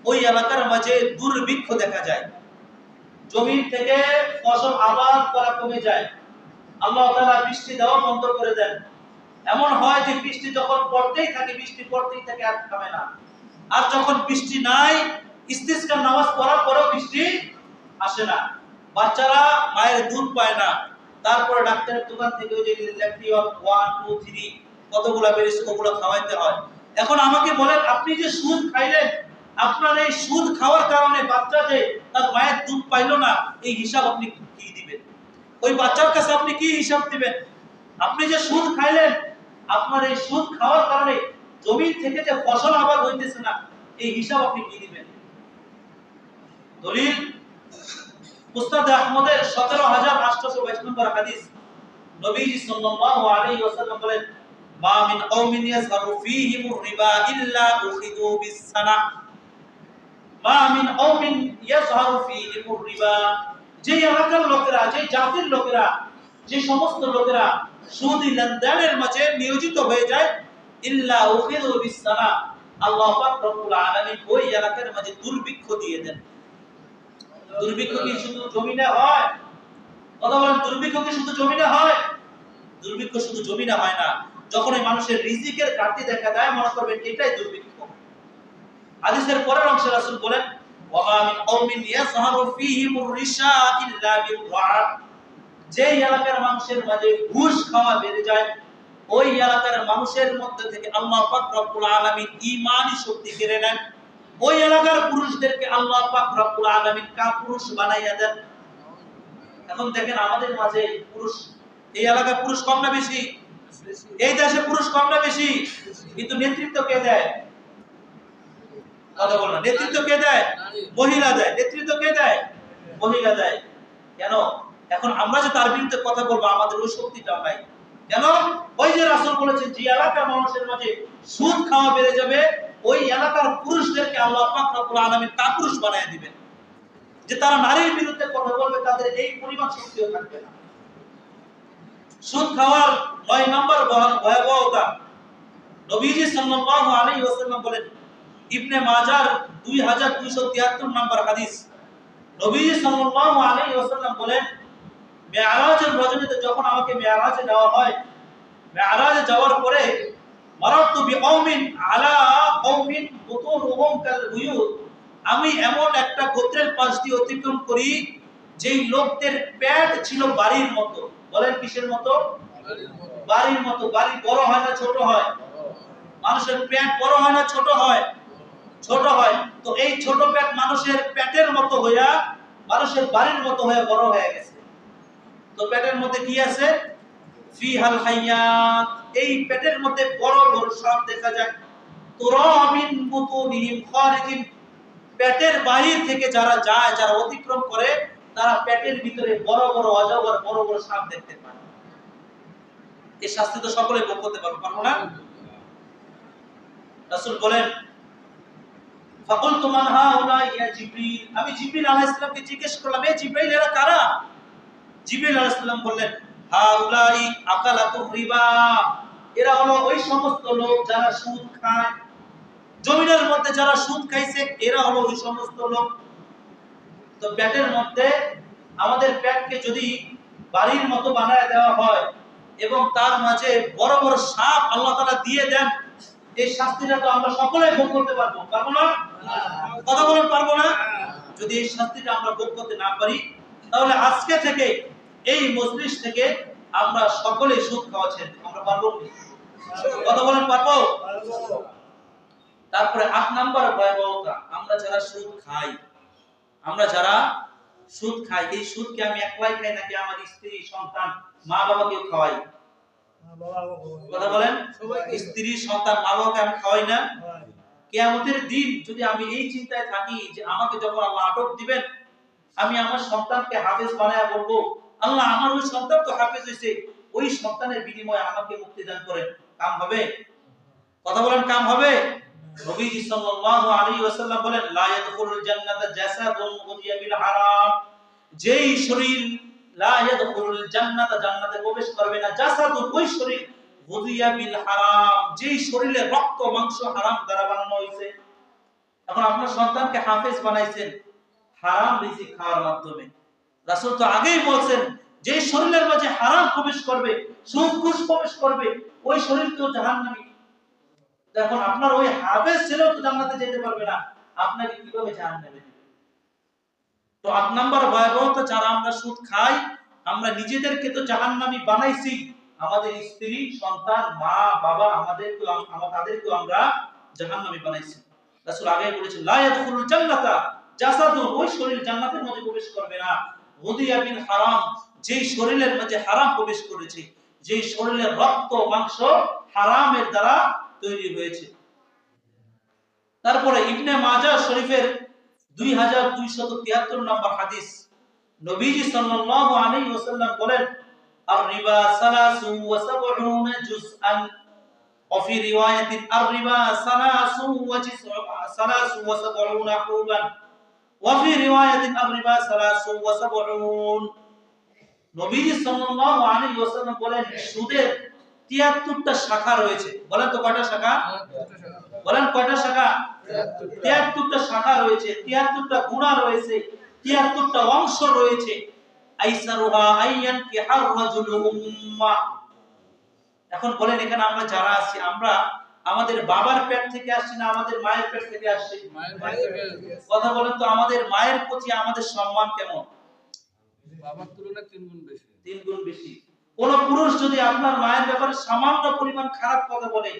ওই এলাকার মাঝে দুর্ভিক্ষ দেখা যায়, জমিন থেকে ফসল আবাদ করা কমে যায়, আল্লাহ তাআলা বৃষ্টি দেওয়া বন্ধ করে দেন। এমন হয় যে বৃষ্টি যখন পড়তেই থাকে, বৃষ্টি পড়তেই থাকে, আর থামে না। আর যখন বৃষ্টি নাই, ইস্তিসকার নামাজ পড়ার পরেও বৃষ্টি আসে না, বাচ্চারা মায়ের দুধ পায় না, তারপরে ডাক্তারের দোকান থেকে ওই যে ল্যাকটিওন 1 2 3 কতগুলা বেরিয়েছে ওগুলো খাওয়াইতে হয়। এখন আমাকে বলেন, আপনি যে সুদ খাইলেন, আপনার এই সুদ খাওয়ার কারণে বাচ্চা যে তার মায়ের দুধ পাইলো না, এই হিসাব আপনি কি দিবেন? ওই বাচ্চার কাছে আপনি কি হিসাব দিবেন? আপনি যে সুদ খাইলেন, আপনার এই সুদ খাওয়ার কারণে জমি থেকে যে ফসল আবাদ হইতেছে না, এই হিসাব আপনি কি দিবেন? দলিল মুসনাদ আহমদের 17822 নম্বর হাদিস, নবীজি সাল্লাল্লাহু আলাইহি ওয়াসাল্লাম বলেন, মা মিন কওমিন ইয়াযহারু ফীহিমুর রিবা ইল্লা উখিযু বিস-সানা। মা মিন কওমিন ইয়াযহারু ফীহিমুর রিবা, যে এলাকার লোকেরা, যে জাতির লোকেরা, যে সমস্ত লোকেরা সুদি লেনদেনের মাঝে নিয়োজিত হয়ে যায়, ইল্লা উখিযু বিস-সানা, আল্লাহ পাক রব্বুল আলামিন ওই এলাকার মাঝে দুর্ভিক্ষ দিয়ে দেন। দুর্ভিক্ষ কি শুধু জমিনে হয়? কথা বলেন, দুর্ভিক্ষ কি শুধু জমিনে হয়? দুর্ভিক্ষ শুধু জমিনে হয় না, যখন এই মানুষের রিজিকের ঘাটতি দেখা দেয় মনে করবেন এটাই দুর্ভিক্ষ। হাদিসের পরের অংশে রাসূল বলেন ওয়া মিন কওমিন ইয়াযহারু ফীহিমুর রিশা ইল্লা বির-রা'দ, যে এলাকার মানুষের মাঝে ঘুষ খাওয়া বেড়ে যায় ওই এলাকার মানুষের মধ্যে থেকে আল্লাহ পাক রব্বুল আলামিন ঈমানি শক্তি কেড়ে নেন, ওই এলাকার পুরুষদেরকে আল্লাহ পাক রব্বুল আলামিন কাপুরুষ বানাইয়া দেন। এখন দেখেন আমাদের মাঝে পুরুষ, এই এলাকায় পুরুষ কম না বেশি? এই দেশে পুরুষ কম না বেশি? কিন্তু নেতৃত্ব কে দেয়? কথা বল না, নেতৃত্ব কে দেয়? মহিলা দেয়। নেতৃত্ব কে দেয়? মহিলা দেয়। কেন? এখন আমরা যে তার বিরুদ্ধে কথা বলবো আমাদের ওই শক্তিটা নাই। কেন? ওই যে রাসূল বলেছেন যে এলাকার মানুষের মাঝে সুদ খাওয়া বেড়ে যাবে ওই এলাকার পুরুষদেরকে আল্লাহ পাক রব্বুল আলামিন কাপুরুষ বানায় দিবেন, যে তারা নারীর বিরুদ্ধে কথা বলবে তাদের এই পরিমাণ শক্তিও থাকবে না। সুদ খাওয়ার ৯ নম্বর ভয়াবহতা নবীজি সাল্লাল্লাহু আলাইহি ওয়াসাল্লাম বলেন, ইবনে মাজার 2273 নম্বর হাদিস, নবীজি সাল্লাল্লাহু আলাইহি ওয়াসাল্লাম বলেন, মেরাজের রজনীতে যখন আমাকে মেরাজে নেওয়া হয়, মেরাজে যাওয়ার পরে মারাতু বিকওমিন আলা কওমিন বুতুরুহুম কাল বুয়ুত, আমি এমন একটা গোত্রের পাশ দিয়ে অতিক্রম করি যেই লোকদের পেট ছিল বাড়ির মতো। বলেন কিসের মতো? বাড়ির মতো। বাড়ি বড় হয় না ছোট হয়? মানুষের পেট বড় হয় না ছোট হয়? ছোট হয়। তো এই ছোট পেট মানুষের পেটের মতো হইয়া মানুষের বাড়ির মতো হয়ে বড় হয়ে গেছে। তো পেটের মধ্যে কি আছে? ফিহাল হায়াত, এই পেটের মধ্যে বড় বড় সাপ দেখা যায়। তুরা মিন বুতুনিহিম খারিজিন, পেটের বাহির থেকে যারা যায়, যারা অতিক্রম করে তারা পেটের ভিতরে বড় বড় অজগর, বড় বড় সাপ দেখতে পায়। এই শাস্তি তো সকলে ভোগ করতে পারবো না? রাসূল বলেন, ফাকুলতু মান হাউলা ইয়া জিবরিল, আমি জিবরিল আলাইহিস সালামকে জিজ্ঞেস করলাম, এ জিবরাইল এরা কারা? জিবরিল আলাইহিস সালাম বললেন, হাউলাই আকালাতুর রিবা, এরা হলো ওই সমস্ত লোক যারা সুদ খায়। জমিনের মধ্যে যারা সুদ খাইছে এরা হলো ওই সমস্ত লোক। তো পেটের মধ্যে আমাদের পেটকে যদি বাড়ির মতো বানায় দেওয়া হয় এবং তার মাঝে বড় বড় সাপ আল্লাহ তাআলা দিয়ে দেন, এই শাস্তিটা তো আমরা সকলেই ভোগ করতে পারবো না? কথা বলেন পারবো না? যদি এই শাস্তিটা আমরা ভোগ করতে না পারি তাহলে আজকে থেকে এই মজলিস থেকে আমরা সকলেই সুদ খাওয়া ছেড়ে দেব। আমরা পারবো কি? কথা বলেন পারবো? তারপরে ৮ নাম্বার ভয়াবহতা, আমরা যারা সুদ খাই, এই সুদকে আমি একলাই খাই নাকি আমার স্ত্রী, সন্তান, মা বাবাকেও খাওয়াই? কথা বলেন, স্ত্রী, সন্তান, মা বাবাকে আমি খাওয়াই না? কিয়ামতের দিন যদি আমি এই চিন্তায় থাকি যে আমাকে যখন আল্লাহ আটক দিবেন আমি আমার সন্তানকে হাফেজ বানায়া বলবো, আল্লাহ আমার ওই সন্তান তো হাফেজ হইছে, ওই সন্তানের বিনিময়ে আমাকে মুক্তি দান করেন, কাম হবে? কথা বলেন, কাম হবে? নবীজি সাল্লাল্লাহু আলাইহি ওয়াসাল্লাম বলেন, লা ইয়াদখুলুল জান্নাতা জাসাদুন গুদিয়া বিল হারাম, যেই শরীর লা ইয়াদখুলুল জান্নাতা, জান্নাতে প্রবেশ করবে না, জাসাদুন, ওই শরীর, গুদিয়া বিল হারাম, যেই শরীরে রক্ত মাংস হারাম দ্বারা বানানো হয়েছে। এখন আপনার সন্তানকে হাফেজ বানাইছেন হারাম রিজিক খাওয়ার মাধ্যমে। রাসূল তো আগেই বলেছেন যে শরীরের মাঝে হারাম প্রবেশ করবে, সুদ ঘুষ প্রবেশ করবে, ওই শরীর তো জাহান্নামী। এখন আপনার ওই হাফেজ ছেলেও তো জান্নাতে যেতে পারবে না, আপনাকে কিভাবে জাহান্নামে দিবে? তো ৮ নাম্বার ভয়াবহতা, যারা আমরা সুদ খাই আমরা নিজেদেরকে তো জাহান্নামী বানাইছি, আমাদের স্ত্রী, সন্তান, মা বাবা তাদেরকেও আমরা জাহান্নামী বানাইছি। রাসূল আগে বলেছেন, লা ইয়াদখুলুল জান্নাতা জাসাদুন, ওই শরীর জান্নাতের মধ্যে প্রবেশ করবে না, গুদিয়া বিল হারাম, যেই শরীরের মধ্যে হারাম প্রবেশ করেছে, যেই শরীরের রক্ত মাংস হারামের দ্বারা তৈরি হয়েছে। তারপরে ইবনে মাজাহ শরীফের 2273 নম্বর হাদিস, নবীজি সাল্লাল্লাহু আলাইহি ওয়াসাল্লাম বলেন, আর রিবা 73 জুজআন, ওয়া ফি রিওয়ায়াতিন আর রিবা 73 হুবান, ওয়া ফি রিওয়ায়াতিন আর রিবা 73। নবীজি সাল্লাল্লাহু আলাইহি ওয়াসাল্লাম বলেন, সুদের 73টা শাখা রয়েছে। বলেন তো কয়টা শাখা? বলেন কয়টা শাখা? 73টা শাখা রয়েছে, 73টা গুনাহ রয়েছে, 73টা অংশ রয়েছে। আইসারুহা আইয়ান কি হার রাজুল উম্মাহ, এখন বলেন এখানে আমরা যারা আছি, আমরা আমাদের বাবার পেট থেকে আসছি না আমাদের মায়ের পেট থেকে আসছি? কথা বলেন তো, আমাদের মায়ের প্রতি আমাদের সম্মান কেমন? বাবার তুলনায় 3 গুণ বেশি। 3 গুণ বেশি। কোন পুরুষ যদি আপনার মায়ের ব্যাপারে সামান্য পরিমাণ খারাপ কথা বলে,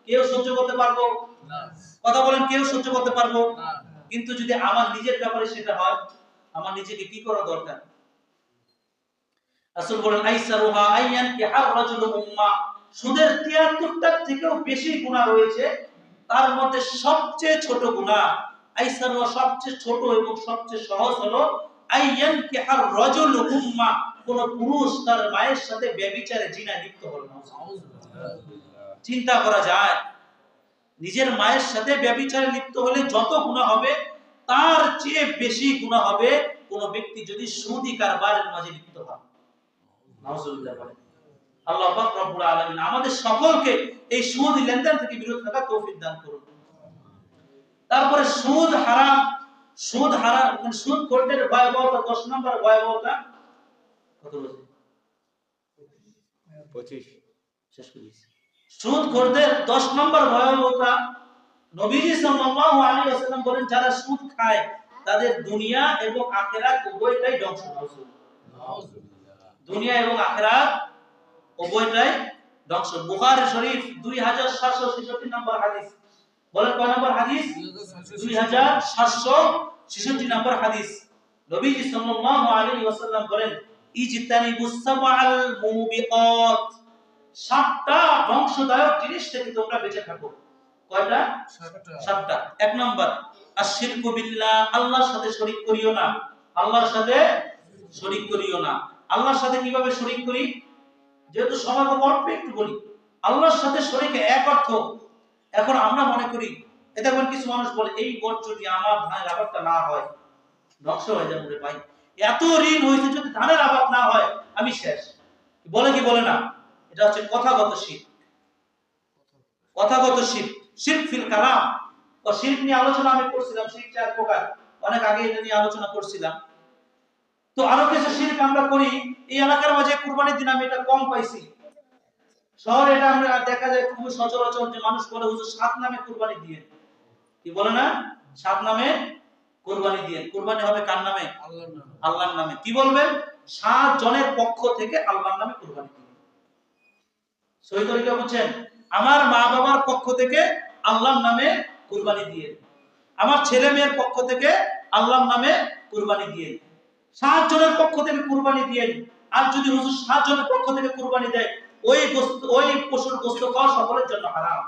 কেউ সহ্য করতে পারবো না। কথা বলেন, কেউ সহ্য করতে পারবো না। কিন্তু যদি আমার নিজের ব্যাপারে সেটা হয়, আমার নিজেকে কি করা দরকার? রাসূল বলেন আইসারুহা আইয়ান কিহার রাজুল উম্মা, সুদের 73টা থেকেও বেশি গুনাহ রয়েছে, তার মধ্যে সবচেয়ে ছোট গুনাহ, আইসারুহা সবচেয়ে ছোট এবং সবচেয়ে সহজ হলো আইয়ান কিহার রাজুল উম্মা, কোন পুরুষ তার মায়ের সাথে ব্যভিচারে জিনায় লিপ্ত হলো। চিন্তা করা যায়, নিজের মায়ের সাথে ব্যভিচারে লিপ্ত হলে যত গুনাহ হবে তার চেয়ে বেশি গুনাহ হবে কোন ব্যক্তি যদি সুদি কারবারের মাঝে লিপ্ত হয়। নাউজুবিল্লাহ বলেন। আল্লাহ পাক রব্বুল আলামিন আমাদের সকলকে এই সুদ লেনদেন থেকে বিরত থাকার তৌফিক দান করুন। তারপরে সুদ হারাম, সুদ হারাম মানে সুদ কোর্টের ভয়াবহতা, 10 নম্বর ভয়াবহতা কত বলছে? 25 শেষ করেছি। সুদ কোর্টের 10 নম্বর ভয়াবহতা, নবীজি সাল্লাল্লাহু আলাইহি ওয়াসাল্লাম বলেন যারা সুদ খায় তাদের দুনিয়া এবং আখিরাত উভয়টাই ধ্বংস হবে। দুনিয়া এবং আখিরাত উভয়টাই ধ্বংস। বুখারী শরীফ 2766 নম্বর হাদিস। বলেন কয় নম্বর হাদিস? 2766 নম্বর হাদিস। নবীজি সাল্লাল্লাহু আলাইহি ওয়াসাল্লাম বলেন ইজতানিবুস সাবআল মুবিকাত, 7টা ধ্বংসদায়ক জিনিস থেকে তোমরা বেঁচে থাকো। কয়টা? 7টা। এক নাম্বার আশরিকু বিল্লাহ, আল্লাহর সাথে শরীক করিও না। আল্লাহর সাথে শরীক করিও না। আল্লাহর সাথে কিভাবে শরীক করি? যেহেতু সময় অল্প একটু বলি। আল্লাহর সাথে শরীকে এক অর্থ, এখন আমরা মনে করি, এটা কোন কিছু মানুষ বলে এই বছর যদি আমার ধানের আবাদটা না হয় ধ্বংস হয়ে যাবে রে ভাই, এত ঋণ হয়েছে যদি ধানের আবাদ না হয় আমি শেষ। বলে কি বলে না? এটা হচ্ছে কথাগত শিরক। কথাগত শিরক, শিরক ফিল কালাম। ও শিরক নিয়ে আলোচনা আমি করছিলাম, শিরক 4 প্রকার, অনেক আগে এটা নিয়ে আলোচনা করছিলাম। তো আরো কিছু শিরক আমরা করি, এই এলাকার মাঝে কুরবানির দিন আমি এটা কম পাইছি। শহরে এটা আমরা দেখা যায় খুব সচরাচর যে মানুষ বলে হুজুর 7 নামে কুরবানি দিয়ে। কি বলে না? 7 নামে কুরবানি দিয়ে। কুরবানি হবে কার নামে? আল্লাহর নামে। আল্লাহর নামে। কি বলবেন? 7 জনের পক্ষ থেকে আল্লাহর নামে কুরবানি দিয়ে। সহি তরিকা বুঝছেন? আমার মা বাবার পক্ষ থেকে আল্লাহর নামে কুরবানি দিয়ে, আমার ছেলে মেয়ের পক্ষ থেকে আল্লাহর নামে কুরবানি দিয়ে, 7 জনের পক্ষ থেকে কুরবানি দিয়ে। আর যদি হুজুর 7 জনের পক্ষ থেকে কুরবানি দেয়, ওই পশুর গোশত খাওয়া সকলের জন্য হারাম।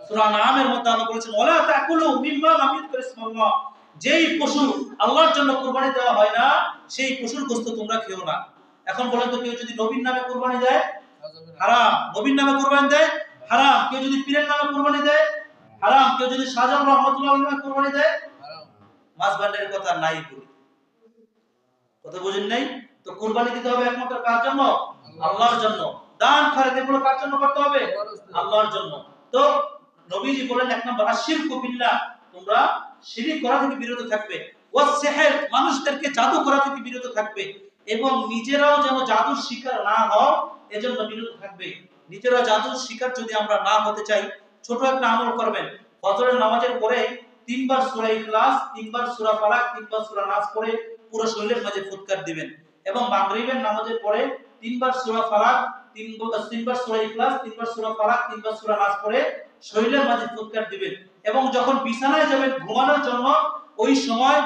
সূরা নামের মধ্যে আল্লাহ বলেছেন ওয়ালা তাকুলু মিম্মা লাম ইযকার ইসমুল্লাহ, যেই পশু আল্লাহর জন্য কুরবানি দেওয়া হয় না সেই পশুর গোশত তোমরা খেও না। এখন বলেন তো, কেউ যদি নবীর নামে কুরবানি দেয় হারাম, নবীর নামে কুরবানি দেয় হারাম। কেউ যদি পীরের নামে কুরবানি দেয় হারাম। কেউ যদি শাহজাহান রহমাতুল্লাহ আলাইহির নামে কুরবানি দেয় হারাম। মাছ ভান্ডারের কথা নাই বলি, কথা বুঝেন নাই? তো কুরবানি দিতে হবে একমাত্র কার জন্য? আল্লাহর জন্য। দান খয়রাত এগুলো কার জন্য করতে হবে? আল্লাহর জন্য। তো নবীজি বলেন এক নম্বর আশরিকু বিল্লাহ, তোমরা শিরক করা থেকে বিরত থাকবে। ওয়াস সিহর, মানুষদেরকে জাদু করা থেকে বিরত থাকবে এবং নিজেরাও যেন জাদুর শিকার না হও এজন্য বিরত থাকবে। নিজেরা জাদুর শিকার যদি আমরা না হতে চাই, ছোট একটা আমল করবেন। ফজরের নামাজের পরে 3 বার সূরা ইখলাস, 3 বার সূরা ফালাক, 3 বার সূরা নাস পড়ে পুরো শরীরের মাঝে ফুৎকার দিবেন। এবং মাগরিবের নামাজের পরে 3 বার সূরা ফালাক, 3 বার সূরা ইখলাস, 3 বার সূরা ফালাক, 3 বার সূরা নাস পড়ে শরীরের মাঝে ফুৎকার দিবেন। এবং যখন বিছানায় যাবেন ঘুমানোর জন্য, ওই সময়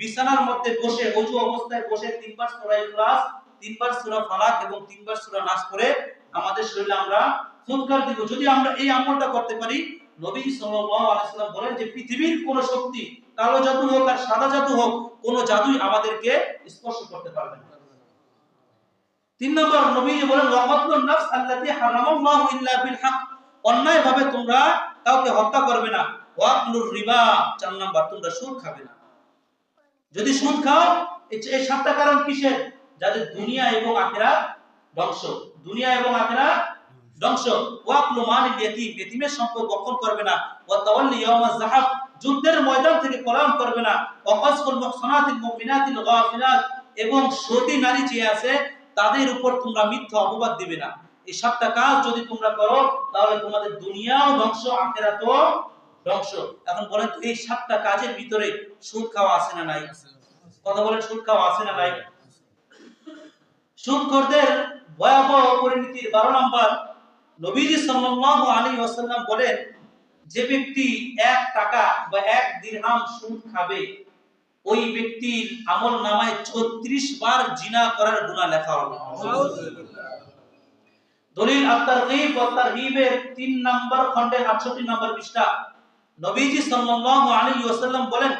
বিছানার মধ্যে বসে ওযু অবস্থায় বসে 3 বার সূরা ইখলাস, 3 বার সূরা ফালাক এবং 3 বার সূরা নাস পড়ে আমাদের শরীরে আমরা ফুৎকার দিব। যদি আমরা এই আমলটা করতে পারি, নবী সাল্লাল্লাহু আলাইহি ওয়াসাল্লাম বলেন যে পৃথিবীর কোন শক্তি, কালো জাদু হোক আর সাদা জাদু হোক, কোন জাদুই আমাদেরকে স্পর্শ করতে পারবে না। 3 নম্বর নবী বলেন ওয়াকাতুন নাফস আল্লাতী হারামাল্লাহু ইল্লা বিল হক, অন্যায় ভাবে তোমরা কাউকে হত্যা করবে না। ওয়াকলুর রিবা, 4 নম্বর তোমরা সুদ খাবে না। যদি সুদ খাও, এই 7টা কারণ কিসের? যাদের দুনিয়া এবং আখিরাত ধ্বংস। দুনিয়া এবং আখিরাত ধ্বংস। ওয়াকলু মালিল ইয়াতীম, ইতিমের সম্পদ ভক্ষণ করবে না। ওয়া তাওয়াল্লি ইয়াওমাজ যাহাফ, যুদ্ধের ময়দান থেকে পলায়ন করবে না। ওয়াকাসফুল মুহসানাতিল মুমিনাতিল গাফিলাত, এবং সতী নারী যে আছে তাদের উপর তোমরা মিথ্যা অপবাদ দিবে না। এই 7টা কাজ যদি তোমরা করো তাহলে তোমাদের দুনিয়াও ধ্বংস আখিরাতও ধ্বংস। এখন বলেন তো এই 7টা কাজের ভিতরে সুদ খাওয়া আছে না নাই? কথা বলেন, সুদ খাওয়া আছে না নাই? সুদখোরদের ভয়াবহ পরিণতির 12 নম্বর, নবীজি সাল্লাল্লাহু আলাইহি ওয়াসাল্লাম বলেন, যে ব্যক্তি 1 টাকা বা 1 দিরহাম সুদ খাবে ওই ব্যক্তির আমলনামায় 36 বার জিনা করার গুনাহ লেখা হবে। দলিল আত-তারগীব ওয়া তারহিবের 3 নম্বর খণ্ডের 68 নম্বর পৃষ্ঠা নবীজি সাল্লাল্লাহু আলাইহি ওয়াসাল্লাম বলেন,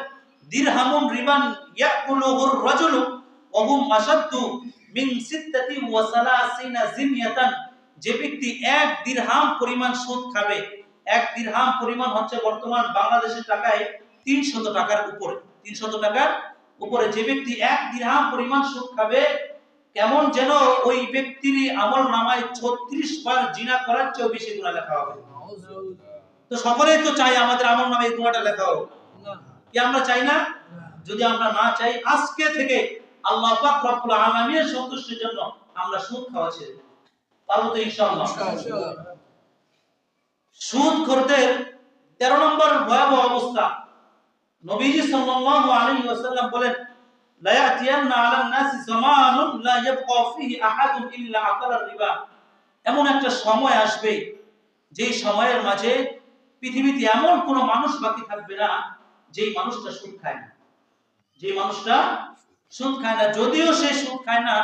দিরহামুন রিবান ইয়াকুলুহুর রাজুলু ওয়া হুম আশাদ্দু মিন 36 জিনিয়াতান। যে ব্যক্তি 1 দিরহাম পরিমাণ সুদ খাবে, 1 দিরহাম পরিমাণ হচ্ছে বর্তমান বাংলাদেশের টাকায় 300 টাকার উপরে, 300 টাকার উপরে যে ব্যক্তি 1 দিরহাম পরিমাণ সুদ খাবে, কেমন যেন ওই ব্যক্তির আমলনামায় 36 বার জিনা করার চেয়ে বেশি গুনাহ লেখা হবে। তো সকলেই তো চাই আমাদের আমলনামায় এই গুনাহটা লেখা হোক, কি আমরা চাই না? যদি আমরা না চাই, আজকে থেকে আল্লাহ পাক রব্বুল আলামিনের সন্তুষ্টির জন্য আমরা সুদ খাওয়া ছেড়ে দেব। পারবো তো ইনশাআল্লাহ? সুদখোরদের 13 নম্বর ভয়াবহ অবস্থা, নবীজি সাল্লাল্লাহু আলাইহি ওয়াসাল্লাম বলেন, লা ইয়াতিয়ান্না আলান নাসি জামানুন লা ইয়াবকা ফীহি আহাদুন ইল্লা আকালা রিবা। এমন একটা সময় আসবে যেই সময়ের মাঝে পৃথিবীতে এমন কোন মানুষ বাকি থাকবে না যেই মানুষটা সুদ খায় না, যেই মানুষটা সুদ খায় না। যদিও সে সুদ খায় না,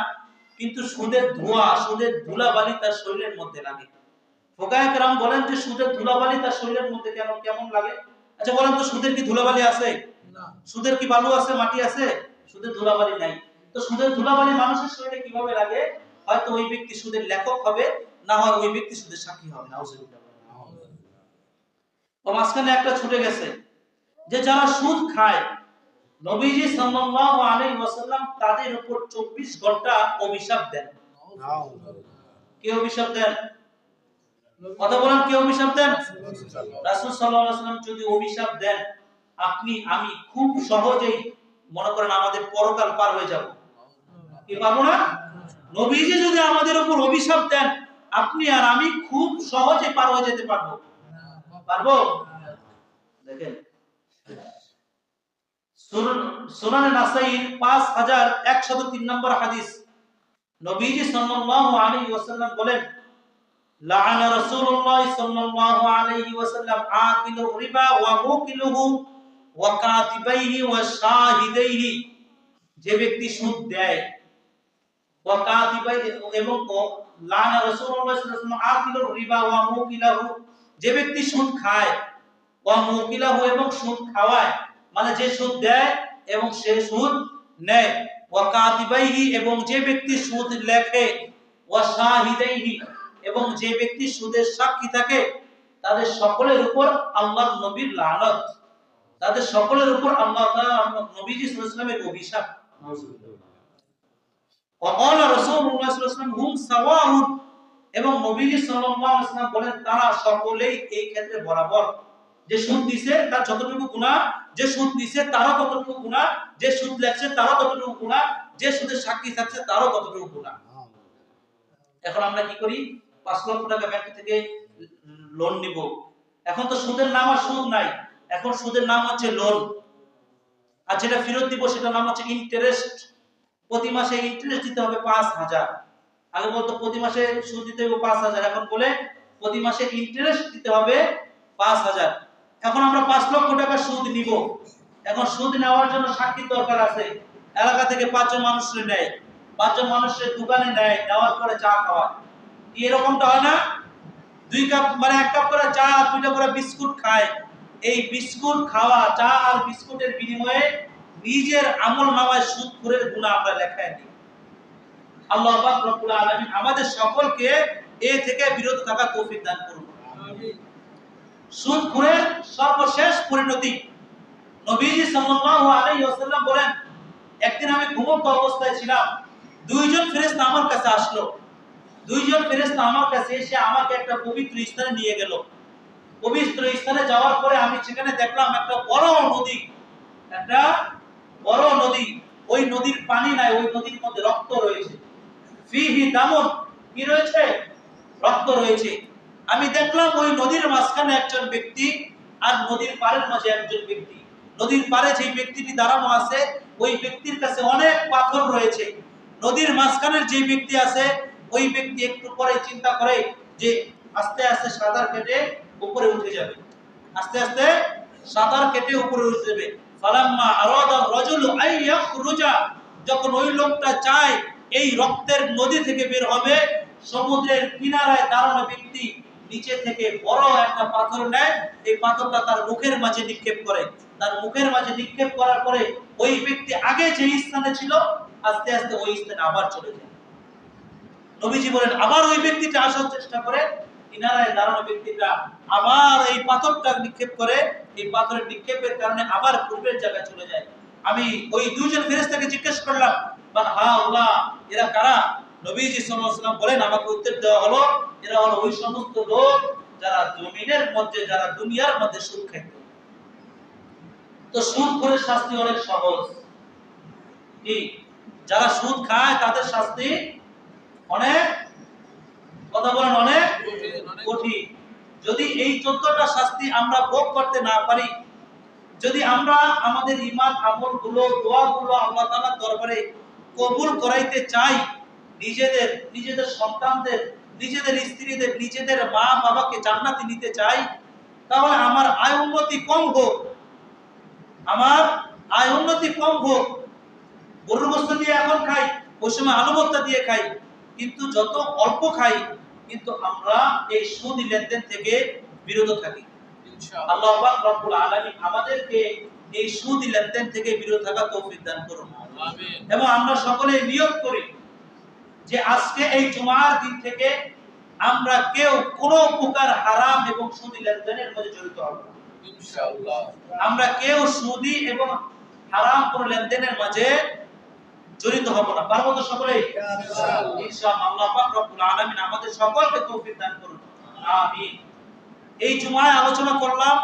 কিন্তু সুদের ধোঁয়া, সুদের ধুলাবালি তার শরীরের মধ্যে লাগে। ফুকাহায়ে কেরাম বলেন যে সুদের ধুলাবালি তার শরীরের মধ্যে কেমন লাগে? আচ্ছা বলেন তো, সুদের কি ধুলাবালি আছে? না। সুদের কি বালু আছে, মাটি আছে? সুদের ধুলাবালি নাই। তো সুদের ধুলাবালি মানুষের শরীরে কিভাবে লাগে? হয়তো ওই ব্যক্তি সুদের লেখক হবে, না হয় ওই ব্যক্তি সুদের সাক্ষী হবে। নাউজুবিল্লাহ। ও মাঝখানে একটা ছুটে গেছে যে যারা সুদ খায়, নবীজি সাল্লাল্লাহু আলাইহি ওয়াসাল্লাম তাদের উপর 24 ঘন্টা অভিশাপ দেন। কে অভিশাপ দেন? কথা বলেন, কে অভিশাপ দেন? রাসূল সাল্লাল্লাহু আলাইহি ওয়াসাল্লাম যদি অভিশাপ দেন, আপনি আমি খুব সহজেই মনে করেন আমাদের পরকাল পার হয়ে যাব। কি পারবো না? নবীজি যদি আমাদের উপর অভিশাপ দেন, আপনি আর আমি খুব সহজে পার হয়ে যেতে পারবো। পারবো? দেখেন সুনানে নাসাঈর 5103 নম্বর হাদিস, নবীজি সাল্লাল্লাহু আলাইহি ওয়াসাল্লাম বলেন, লাআনা রাসূলুল্লাহ সাল্লাল্লাহু আলাইহি ওয়াসাল্লাম আকিলুর রিবা ওয়া মুকিলুহু ওয়া কাতিবাইহি ওয়া শাহিদাইহি। যে ব্যক্তি সুদ দেয়, ওয়া কাতিবাইহি এবং লাআনা রাসূলুল্লাহ সাল্লাল্লাহু আলাইহি ওয়াসাল্লাম আকিলুর রিবা ওয়া মুকিলুহু। যে ব্যক্তি সুদ খায়, ওয়া মুকিলুহু এবং সুদ খাওয়ায়, মানে যে সুদ দেয় এবং সে সুদ নেয়, ওয়া কাতিবাইহি এবং যে ব্যক্তি সুদ লেখে, ওয়া শাহিদাইহি এবং যে ব্যক্তি সুদের সাক্ষী থাকে, তাদের সকলের উপর আল্লাহর নবীর লানত, তাদের সকলের উপর আল্লাহ তাআলা নবীজি সাল্লাল্লাহু আলাইহি ওয়াসাল্লামের অভিশাপ। ওয়া ক্বালা রাসূলুল্লাহ সাল্লাল্লাহু আলাইহি ওয়াসাল্লাম হুম সাওয়াউন এবং নবীজি সাল্লাল্লাহু আলাইহি ওয়াসাল্লাম বলেন তারা সকলেই এই ক্ষেত্রে বরাবর। যে সুদ দিছে তার যতটুকু গুনাহ, যে সুদ দিছে তারও ততটুকু গুনাহ, যে সুদ লেখছে তারও ততটুকু গুনাহ, যে সুদের সাক্ষী থাকছে তারও ততটুকু গুনাহ। এখন আমরা কি করি? 5 লক্ষ টাকা ব্যাংক থেকে লোন নিব। এখন তো সুদের নাম আর সুদ নাই, এখন সুদের নাম হচ্ছে লোন। আর যেটা ফেরত দিব সেটার নাম হচ্ছে ইন্টারেস্ট। প্রতি মাসে ইন্টারেস্ট দিতে হবে 5000। আগে বলতো প্রতি মাসে সুদ দিতে হবে 5000, এখন বলে প্রতি মাসে ইন্টারেস্ট দিতে হবে 5000। এখন আমরা 5 লক্ষ টাকা সুদ নিব। এখন সুদ নেওয়ার জন্য সাক্ষীর দরকার আছে। এলাকা থেকে 5 জন মানুষরে নেয়, 5 জন মানুষের দোকানে নেয়, নেওয়ার পরে চা খাওয়ায়। এরকমটা হয় না? 2 কাপ মানে 1 কাপ করে চা, 2টা করে বিস্কুট খায়। এই বিস্কুট খাওয়া, চা আর বিস্কুটের বিনিময়ে নিজের আমলনামায় সুদখোরের গুনাহ আমরা লেখায় দিই। আল্লাহ পাক রব্বুল আলামিন আমাদের সকলকে এ থেকে বিরত থাকার তৌফিক দান করুন। আমিন। সুদখোরের সর্বশেষ পরিণতি, নবীজি সাল্লাল্লাহু আলাইহি ওয়াসাল্লাম বলেন, একদিন আমি ঘুমন্ত অবস্থায় ছিলাম, 2 জন ফেরেশতা আমার কাছে আসলো। 2 জন ফেরেশতা আমার কাছে এসে আমাকে একটা পবিত্র স্থানে নিয়ে গেল। পবিত্র স্থানে যাওয়ার পরে আমি সেখানে দেখলাম একটা বড় নদী, একটা বড় নদী। ওই নদীর পানি নাই, ওই নদীর মধ্যে রক্ত রয়েছে। ফিহি দামুন, কি রয়েছে? রক্ত রয়েছে। আমি দেখলাম ওই নদীর মাঝখানে একজন ব্যক্তি আর নদীর পাড়ের মাঝে একজন ব্যক্তি। নদীর পাড়ে যে ব্যক্তিটি দাঁড়ানো আছে ওই ব্যক্তির কাছে অনেক পাথর রয়েছে। নদীর মাঝখানের যে ব্যক্তি আছে ওই ব্যক্তি একটু পরে চিন্তা করে যে আস্তে আস্তে সাঁতার কেটে উপরে উঠে যাবে, আস্তে আস্তে সাঁতার কেটে উপরে উঠে যাবে। ফালাম্মা আরাদা রাজুলু আই ইয়াখরুজা, যখন ওই লোকটা চায় এই রক্তের নদী থেকে বের হবে, সমুদ্রের কিনারায় দাঁড়ানো ব্যক্তি নিচে থেকে বড় একটা পাথর নেয়, এই পাথরটা তার মুখের মাঝে নিক্ষেপ করে। তার মুখের মাঝে নিক্ষেপ করার পরে ওই ব্যক্তি আগে যে স্থানে ছিল আস্তে আস্তে ওই স্থানে আবার চলে যায়। নবীজি বলেন আবার ওই ব্যক্তিটা আসার চেষ্টা করে, কিনারায় দাঁড়ানো ব্যক্তিটা আবার এই পাথরটা নিক্ষেপ করে, এই পাথরের নিক্ষেপের কারণে আবার পূর্বের জায়গায় চলে যায়। আমি ওই দুইজন ফেরেশতাকে জিজ্ঞেস করলাম, মান হাউলা, এরা কারা? নবীজি সাল্লাল্লাহু আলাইহি ওয়াসাল্লাম বলেন, আমাকে উত্তর দেওয়া হলো, এরা হলো ওই সমস্ত লোক যারা জমিনের মধ্যে, যারা দুনিয়ার মধ্যে সুদ খায়। তো সুদ করে শাস্তি অনেক সহজ, কি যারা সুদ খায় তাদের শাস্তি অনেক, কথা বলেন, অনেক কঠিন। যদি এই 14টা শাস্তি আমরা ভোগ করতে না পারি, যদি আমরা আমাদের ঈমান আমলগুলো, দোয়াগুলো আল্লাহ তাআলার দরবারে কবুল করাইতে চাই, নিজেদের সন্তানদের, নিজেদের স্ত্রীদের, নিজেদের মা বাবাকে জান্নাতে নিতে চাই, তাহলে আমার আয় উন্নতি কম হোক, আমার আয় উন্নতি কম হোক, গরুর গোশত দিয়ে এখন খাই, ওই সময় আলু ভর্তা দিয়ে খাই, কিন্তু যত অল্প খাই, কিন্তু আমরা এই সুদ লেনদেন থেকে বিরত থাকি। ইনশাআল্লাহ আল্লাহ পাক রব্বুল আলামিন আমাদেরকে এই সুদ লেনদেন থেকে বিরত থাকার তৌফিক দান করুন। আমিন। এবং আমরা সকলে নিয়ত করি যে আজকে এই জুমার দিন থেকে আমরা কেউ কোনো প্রকার হারাম এবং সুদ লেনদেনের মধ্যে জড়িত হব না। ইনশাআল্লাহ আমরা কেউ সুদি এবং হারাম কোনো লেনদেনের মাঝে জড়িত হব না। পারবো তো সকলেই? ইনশাআল্লাহ ইনশাআল্লাহ আল্লাহ পাক রব্বুল আলামিন আমাদের সকলকে তৌফিক দান করুন। আমিন। এই জুমায় আলোচনা করলাম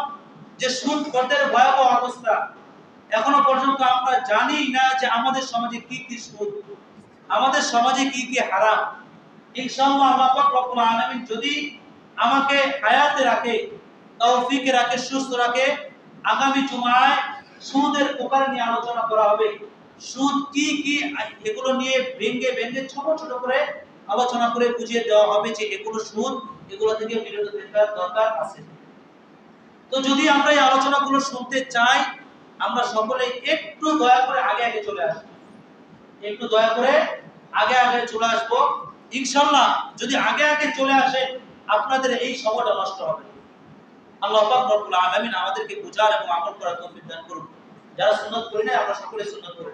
যে সুদ ঘটের ভয়াবহ অবস্থা। এখনো পর্যন্ত আমরা জানি না যে আমাদের সমাজে কি কি সুদ, আমাদের সমাজে কি কি হারাম। ইনশাআল্লাহ আল্লাহ পাক রব্বুল আলামিন যদি আমাকে হায়াতে রাখে, তৌফিকে রাখে, সুস্থ রাখে, আগামী জুমায় সুদের প্রকার নিয়ে আলোচনা করা হবে। সুদ কি কি, এগুলো নিয়ে ভেঙে ভেঙে ছোট ছোট করে আলোচনা করে বুঝিয়ে দেওয়া হবে যে এগুলো সুদ, এগুলো থেকে বিরত থাকার দরকার আছে। তো যদি আমরা এই আলোচনাগুলো শুনতে চাই, আমরা সকলে একটু দয়া করে আগে আগে চলে আসবো, একটু দয়া করে আগে আগে চলে আসবো। ইনশাআল্লাহ যদি আগে আগে চলে আসে আপনাদের এই সময়টা নষ্ট হবে। আল্লাহ পাক রব্বুল আলামিন আমাদেরকে বুঝার এবং আমল করার তৌফিক দান করুন। যারা সুন্নাত করি না আমরা সকলে সুন্নাত করি।